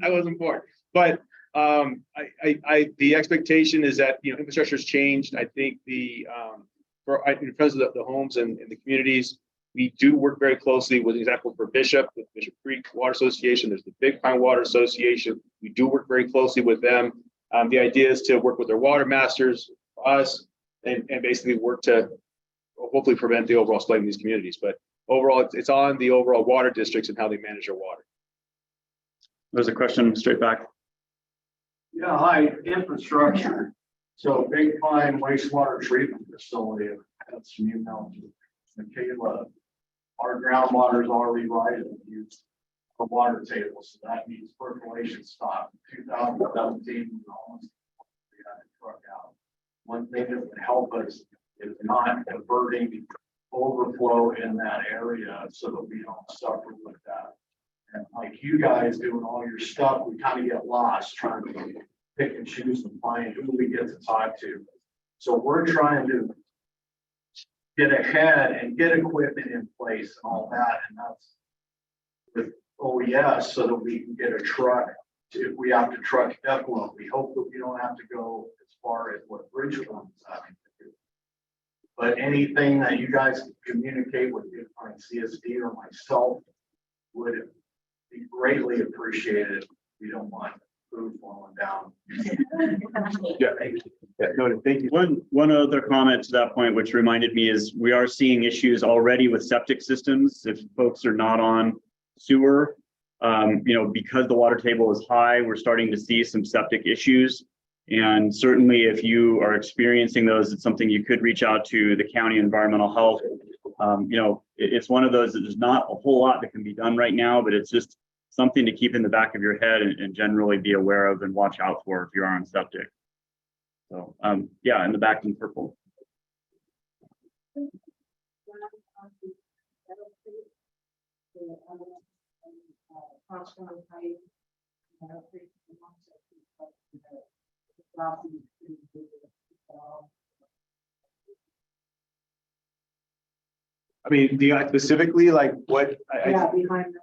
C: I wasn't born. But the expectation is that infrastructure has changed. I think because of the homes and the communities, we do work very closely with, example, for Bishop, with Bishop Creek Water Association. There's the Big Pine Water Association. We do work very closely with them. The idea is to work with their water masters, us, and basically work to hopefully prevent the overall flooding in these communities. But overall, it's on the overall water districts and how they manage their water.
D: There's a question straight back.
N: Yeah, hi, infrastructure. So Big Pine wastewater treatment facility, that's from Inyo County. Michaela, our groundwater is already rising to the water table, so that means percolation stopped. 2017, we almost had a truck out. One thing that would help us is not diverting overflow in that area so that we don't suffer with that. And like you guys doing all your stuff, we kind of get lost trying to pick and choose and find who we get to talk to. So we're trying to get ahead and get equipment in place and all that. And that's with OES so that we can get a truck if we have to truck effluent. We hope that we don't have to go as far as what Bridgeport is having to do. But anything that you guys can communicate with CSD or myself would be greatly appreciated. We don't want food falling down.
C: Yeah. Thank you.
D: One other comment to that point, which reminded me, is we are seeing issues already with septic systems. If folks are not on sewer, because the water table is high, we're starting to see some septic issues. And certainly if you are experiencing those, it's something you could reach out to the county environmental health. It's one of those that there's not a whole lot that can be done right now, but it's just something to keep in the back of your head and generally be aware of and watch out for if you are on septic. So, yeah, in the back in purple.
C: I mean, do you specifically like what?
E: behind.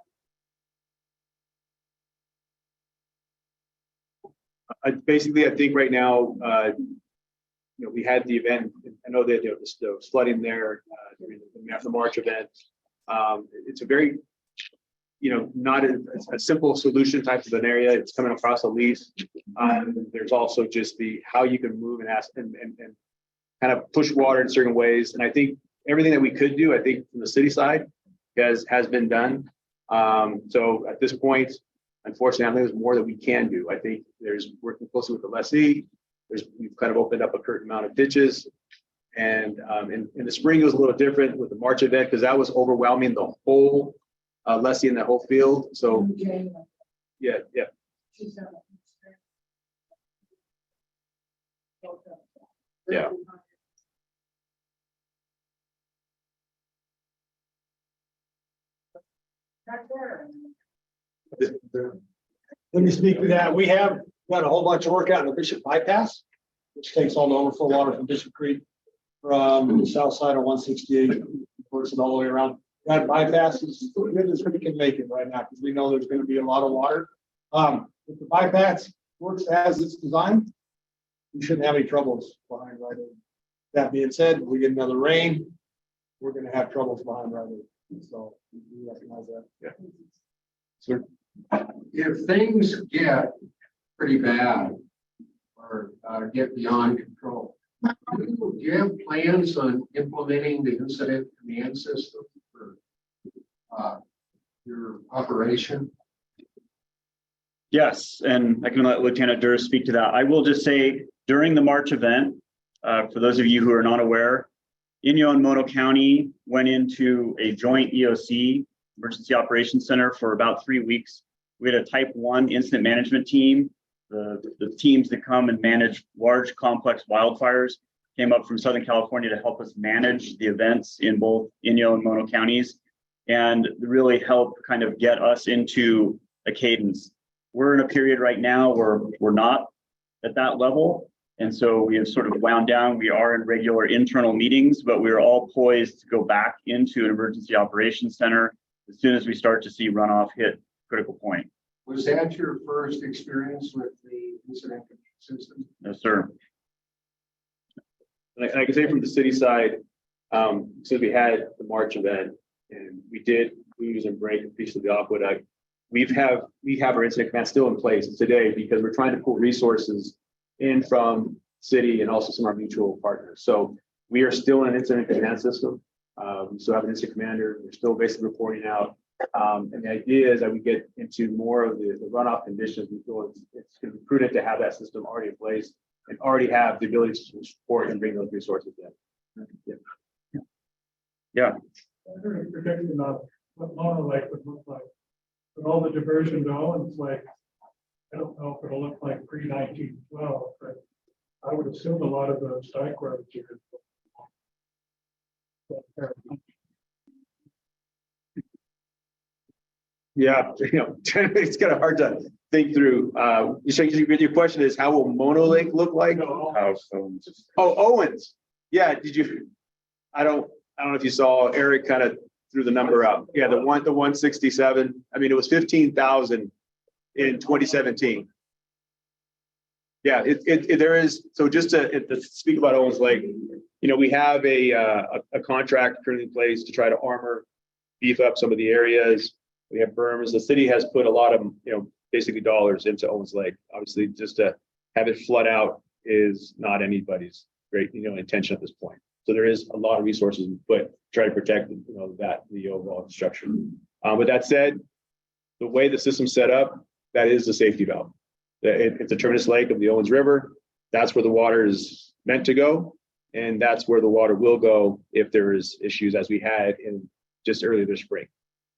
C: Basically, I think right now, we had the event. I know that there was flooding there during the March event. It's a very, not a simple solution type of an area. It's coming across a lease. There's also just how you can move and ask and kind of push water in certain ways. And I think everything that we could do, I think from the city side has been done. So at this point, unfortunately, I think there's more that we can do. I think there's working closely with the lessee. We've kind of opened up a certain amount of ditches. And in the spring, it was a little different with the March event because that was overwhelming the whole lessee in the whole field. So yeah. Yeah.
F: Let me speak to that. We have got a whole bunch of work out in the Bishop bypass, which takes all the overflow water from Bishop Creek from the south side of 168, works it all the way around. That bypass is good as we can make it right now because we know there's going to be a lot of water. If the bypass works as it's designed, we shouldn't have any troubles behind right in. That being said, if we get another rain, we're going to have troubles behind right in. So we recognize that.
C: Yeah. Sure.
N: If things get pretty bad or get beyond control, do you have plans on implementing the incident command system for your operation?
D: Yes, and I can let Lieutenant Durr speak to that. I will just say during the March event, for those of you who are not aware, Inyo and Mono County went into a joint EOC, Emergency Operations Center, for about 3 weeks. We had a type 1 incident management team. The teams that come and manage large complex wildfires came up from Southern California to help us manage the events in both Inyo and Mono counties and really help kind of get us into a cadence. We're in a period right now where we're not at that level. And so we have sort of wound down. We are in regular internal meetings, but we're all poised to go back into an emergency operations center as soon as we start to see runoff hit critical point.
N: Was that your first experience with the incident command system?
D: Yes, sir.
C: And I can say from the city side, since we had the March event and we did lose and break a piece of the aqueduct, we have our incident command still in place today because we're trying to pull resources in from city and also some of our mutual partners. So we are still in an incident command system. We still have an incident commander. We're still basically reporting out. And the idea is that we get into more of the runoff conditions. We feel it's going to be prudent to have that system already in place and already have the ability to support and bring those resources in.
D: Yeah.
L: There's a prediction of what Mono Lake would look like. With all the diversion going, it's like, I don't know if it'll look like pre-1912, but I would assume a lot of those dike roads are.
C: Yeah, it's kind of hard to think through. Your question is, how will Mono Lake look like? Oh, Owens. Yeah, I don't know if you saw Eric kind of threw the number up. Yeah, the 167. I mean, it was 15,000 in 2017. Yeah, there is. So just to speak about Owens Lake, we have a contract currently in place to try to beef up some of the areas. We have berms. The city has put a lot of, basically dollars into Owens Lake. Obviously, just to have it flood out is not anybody's great, intention at this point. So there is a lot of resources put to try to protect, the overall structure. With that said, the way the system's set up, that is the safety valve. It's a terminus lake of the Owens River. That's where the water is meant to go, and that's where the water will go if there is issues, as we had in just earlier this spring.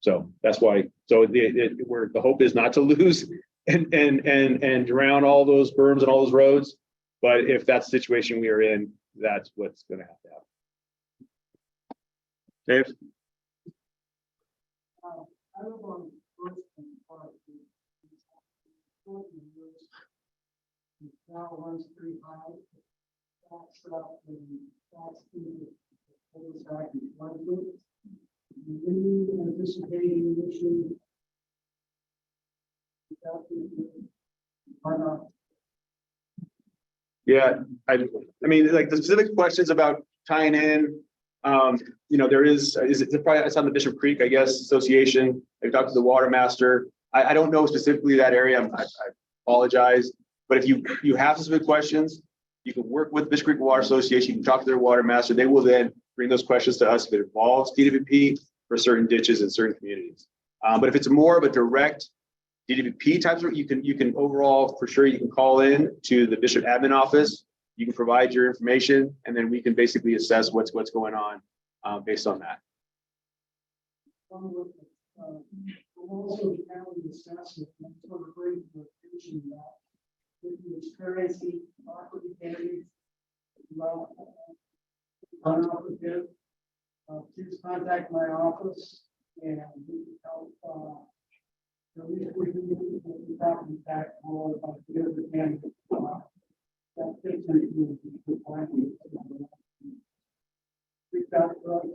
C: So that's why. So the hope is not to lose and drown all those berms and all those roads. But if that's the situation we are in, that's what's going to have to happen.
D: Dave?
L: I live on First and Park. Now runs pretty high. That's up and that's the goes back and flood route. Any anticipating issue?
C: Yeah, I mean, like the specific questions about tying in, there is it probably, it's on the Bishop Creek, I guess, Association. I've talked to the water master. I don't know specifically that area. I apologize. But if you have specific questions, you can work with Bishop Creek Water Association. You can talk to their water master. They will then bring those questions to us if it involves DWP for certain ditches in certain communities. But if it's more of a direct DWP types, you can overall, for sure, you can call in to the Bishop admin office. You can provide your information, and then we can basically assess what's going on based on that.
L: Also, county assessment, sort of bring the attention that if you experiencing property damage, unoperative, please contact my office and we can help. We can property tax or the other can. That fits into the plan. Reach out to us,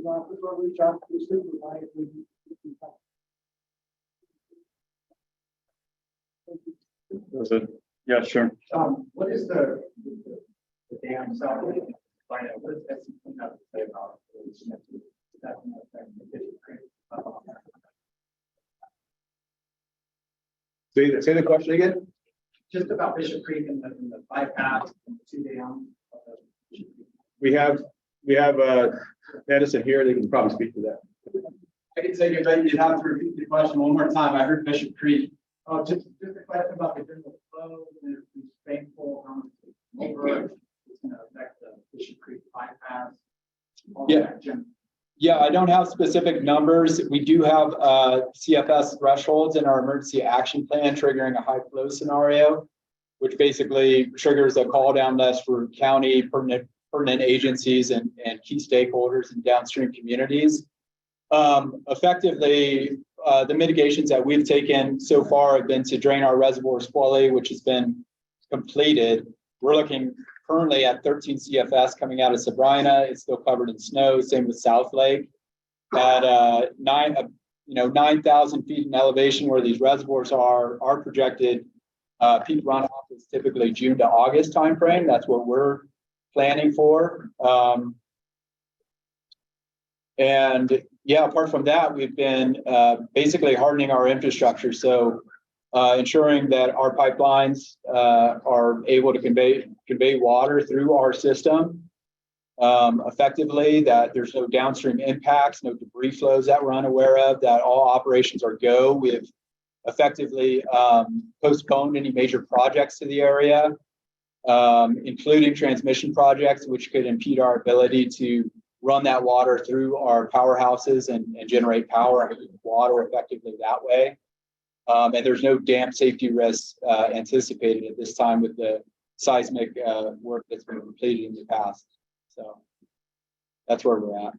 L: office, or reach out to the supervisor.
D: Yeah, sure.
N: What is the dam south of the find out what that's have to say about
C: Say the question again.
N: just about Bishop Creek and the bypass and the 2 dams.
C: We have Edison here. They can probably speak to that.
N: I can say you'd have to repeat the question one more time. I heard Bishop Creek. Oh, just a question about the general flow and if it's thankful how much over it's going to affect the Bishop Creek bypass.
O: Yeah, I don't have specific numbers. We do have CFS thresholds in our emergency action plan triggering a high flow scenario, which basically triggers a call down list for county pertinent agencies and key stakeholders in downstream communities. Effectively, the mitigations that we've taken so far have been to drain our reservoirs fully, which has been completed. We're looking currently at 13 CFS coming out of Sabrina. It's still covered in snow. Same with South Lake. At 9,000 feet in elevation where these reservoirs are, our projected peak runoff is typically June to August timeframe. That's what we're planning for. And yeah, apart from that, we've been basically hardening our infrastructure. So ensuring that our pipelines are able to convey water through our system effectively, that there's no downstream impacts, no debris flows that we're unaware of, that all operations are go. We have effectively postponed any major projects to the area, including transmission projects, which could impede our ability to run that water through our powerhouses and generate power and water effectively that way. And there's no dam safety risks anticipated at this time with the seismic work that's been completed in the past. So that's where we're at.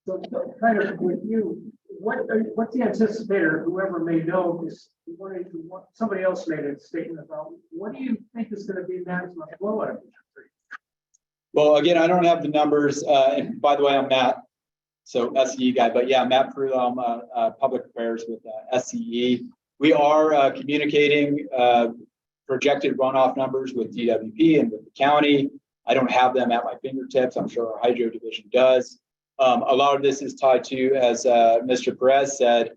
L: So kind of with you, what's the anticipator, whoever may know this, somebody else made a statement about, what do you think is going to be maximum flow out of Bishop Creek?
O: Well, again, I don't have the numbers. And by the way, I'm Matt, so SCE guy, but yeah, Matt Perullo, I'm public affairs with SCE. We are communicating projected runoff numbers with DWP and with the county. I don't have them at my fingertips. I'm sure our hydro division does. A lot of this is tied to, as Mr. Perez said,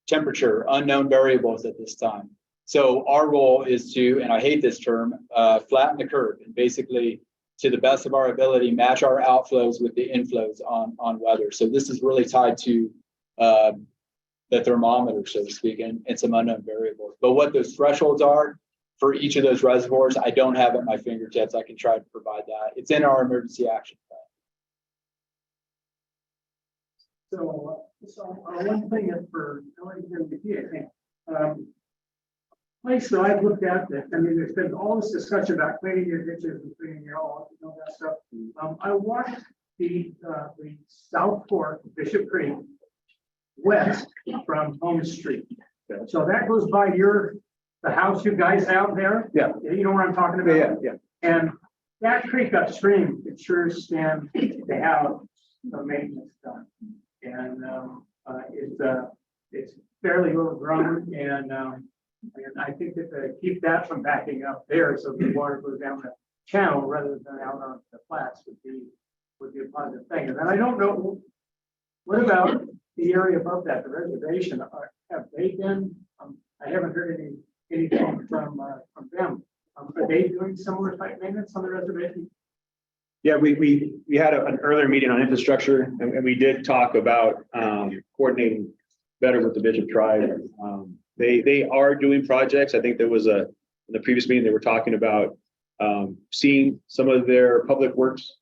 O: temperature, unknown variables at this time. So our role is to, and I hate this term, flatten the curve and basically, to the best of our ability, match our outflows with the inflows on weather. So this is really tied to the thermometer, so to speak, and some unknown variables. But what those thresholds are for each of those reservoirs, I don't have at my fingertips. I can try to provide that. It's in our emergency action plan.
L: So one thing is for LADWP, I think, place that I've looked at that, I mean, there's been all this discussion about cleaning your ditches and cleaning your all, that stuff. I walked the South Fork, Bishop Creek, west from Home Street. So that goes by the house you guys have there?
H: Yeah.
L: You know what I'm talking about?
H: Yeah.
L: And that creek upstream, it sure stands to have the maintenance done. And it's fairly overgrown and I think that to keep that from backing up there so the water goes down the channel rather than out on the flats would be a positive thing. And then I don't know, what about the area above that, the reservation? Have they been, I haven't heard anything from them. Are they doing similar type maintenance on the reservation?
C: Yeah, we had an earlier meeting on infrastructure and we did talk about coordinating better with the Bishop tribe. They are doing projects. I think there was in the previous meeting, they were talking about seeing some of their public works,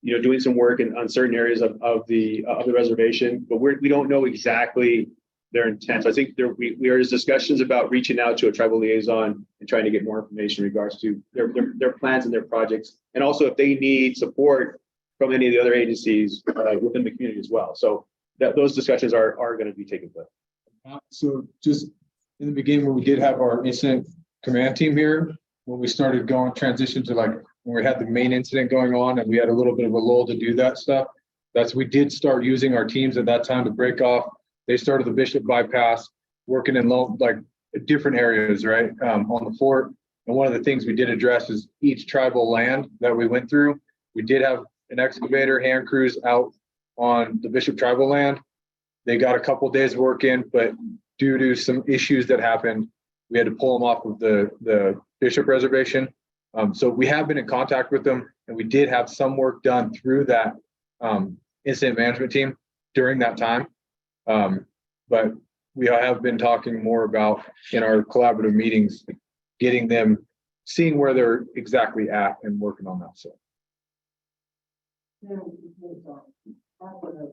C: doing some work on certain areas of the reservation, but we don't know exactly their intent. So I think we are in discussions about reaching out to a tribal liaison and trying to get more information in regards to their plans and their projects. And also if they need support from any of the other agencies within the community as well. So those discussions are going to be taking place.
H: So just in the beginning, when we did have our incident command team here, when we started going transition to like when we had the main incident going on and we had a little bit of a lull to do that stuff, we did start using our teams at that time to break off. They started the Bishop bypass, working in different areas, right, on the fort. And one of the things we did address is each tribal land that we went through. We did have an excavator hand crews out on the Bishop tribal land. They got a couple days work in, but due to some issues that happened, we had to pull them off of the Bishop reservation. So we have been in contact with them, and we did have some work done through that incident management team during that time. But we have been talking more about in our collaborative meetings, getting them, seeing where they're exactly at and working on that. So.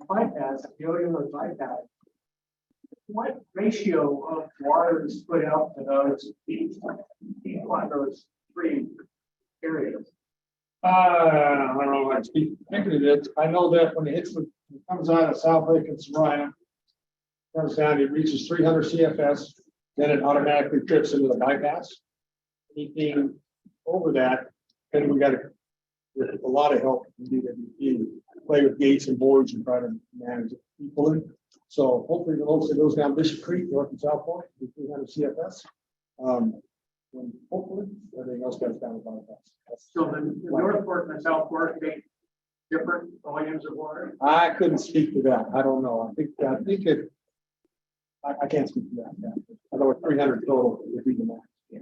L: Bypass, the Odiola bypass. What ratio of water is put out to those on those three areas?
F: I don't know what to be thinking of it. I know that when it comes out of South Lake and Soraya, comes down, it reaches 300 CFS, then it automatically trips into the bypass. Anything over that, then we got to, with a lot of help from DWP, play with gates and boards and try to manage it equally. So hopefully the most that goes down Bishop Creek, north and south point, 300 CFS. And hopefully everything else goes down the bypass.
L: So the North Fork and the South Fork, they different volumes of water?
F: I couldn't speak to that. I don't know. I can't speak to that. Yeah. I know it's 300 total if we can. Yeah.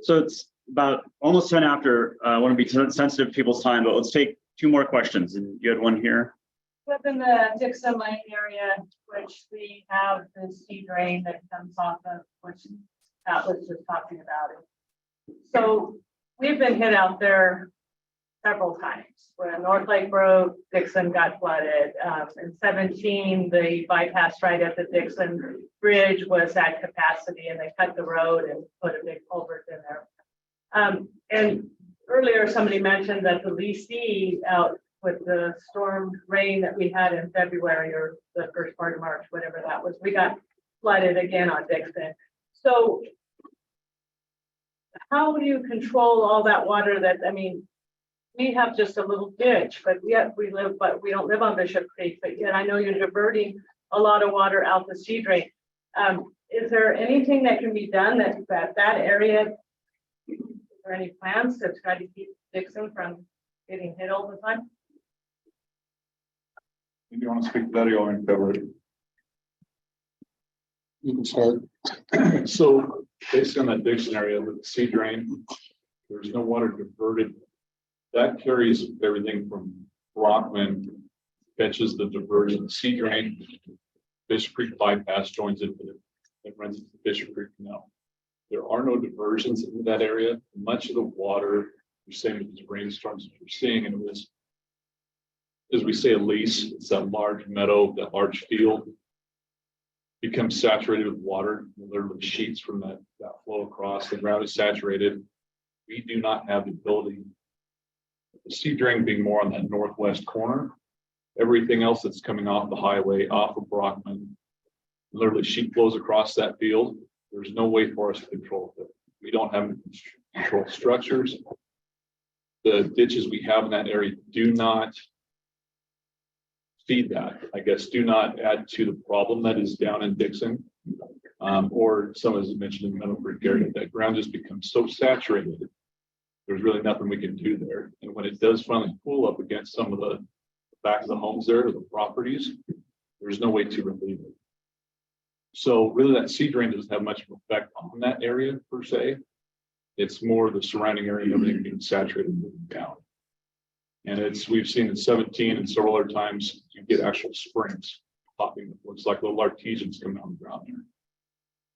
D: So it's about almost 10 after. I want to be sensitive to people's time, but let's take two more questions. And you had one here.
P: Within the Dixon Lane area, which we have the sea drain that comes off of, which Pat was just talking about it. So we've been hit out there several times. When North Lake Road, Dixon got flooded. In 17, the bypass right at the Dixon Bridge was at capacity and they cut the road and put a big culvert in there. And earlier somebody mentioned that the Lee out with the storm rain that we had in February or the first part of March, whatever that was, we got flooded again on Dixon. So how do you control all that water that, I mean, we have just a little ditch, but yet we don't live on Bishop Creek, but yet I know you're diverting a lot of water out the sea drain. Is there anything that can be done that area, is there any plans to try to keep Dixon from getting hit all the time?
M: Do you want to speak to that or you want me to cover it?
H: You can start.
Q: So based on that Dixon area with the sea drain, there's no water diverted. That carries everything from Brockman, fetches the diversion, sea drain, Bishop Creek bypass joins into it, and runs into the Bishop Creek Canal. There are no diversions into that area. Much of the water, you're saying with these rainstorms that you're seeing, and it was, as we say, a lease, it's that large meadow, that large field, becomes saturated with water, literally sheets from that flow across. The ground is saturated. We do not have the ability, the sea drain being more on that northwest corner. Everything else that's coming off the highway, off of Brockman, Literally sheet flows across that field. There's no way for us to control it. We don't have any control structures. The ditches we have in that area do not feed that, I guess, do not add to the problem that is down in Dixon. Or some, as I mentioned, in the Meadow Creek area, that ground just becomes so saturated. There's really nothing we can do there. And when it does finally pull up against some of the back of the homes there, the properties, there's no way to relieve it. So really that seed drain doesn't have much of an effect on that area per se. It's more the surrounding area and everything being saturated moving down. And we've seen in 17 and several other times, you get actual springs popping. It looks like little artesians coming out of the ground there.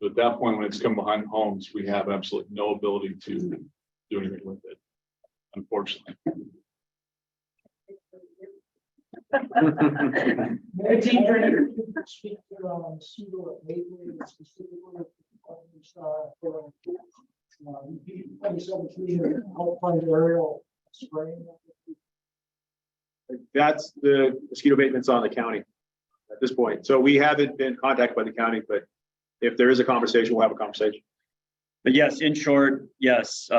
Q: But at that point, when it's come behind homes, we have absolutely no ability to do anything with it, unfortunately.
C: That's the mosquito abatements on the county at this point. So we haven't been contacted by the county, but if there is a conversation, we'll have a conversation.
D: But yes, in short, yes,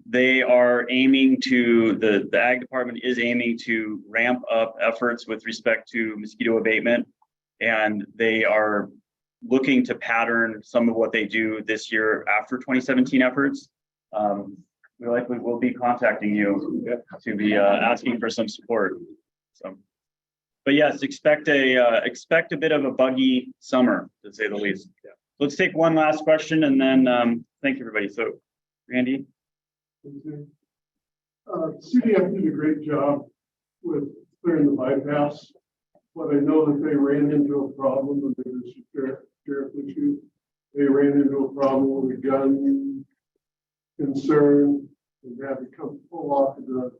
D: they are aiming to, the ag department is aiming to ramp up efforts with respect to mosquito abatement. And they are looking to pattern some of what they do this year after 2017 efforts. We likely will be contacting you to be asking for some support. So, but yes, expect a bit of a buggy summer, to say the least. Let's take one last question and then thank you, everybody. So, Randy.
L: CDF did a great job with clearing the bypass, but I know that they ran into a problem with the sheriff issue. They ran into a problem with a gun concern and had to come pull off of the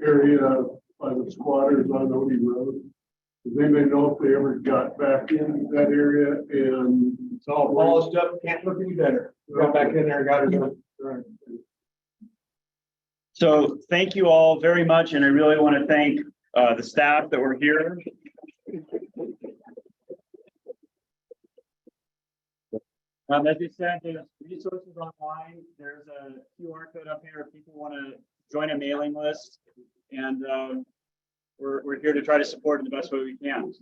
L: area by the squatters on Odie Road. Does anybody know if they ever got back in that area? And
F: It's all polished up, can't look any better. Got back in there, got it done.
D: So thank you all very much. And I really want to thank the staff that were here. As I said, there's resources online. There's a QR code up here if people want to join a mailing list. And we're here to try to support in the best way we can.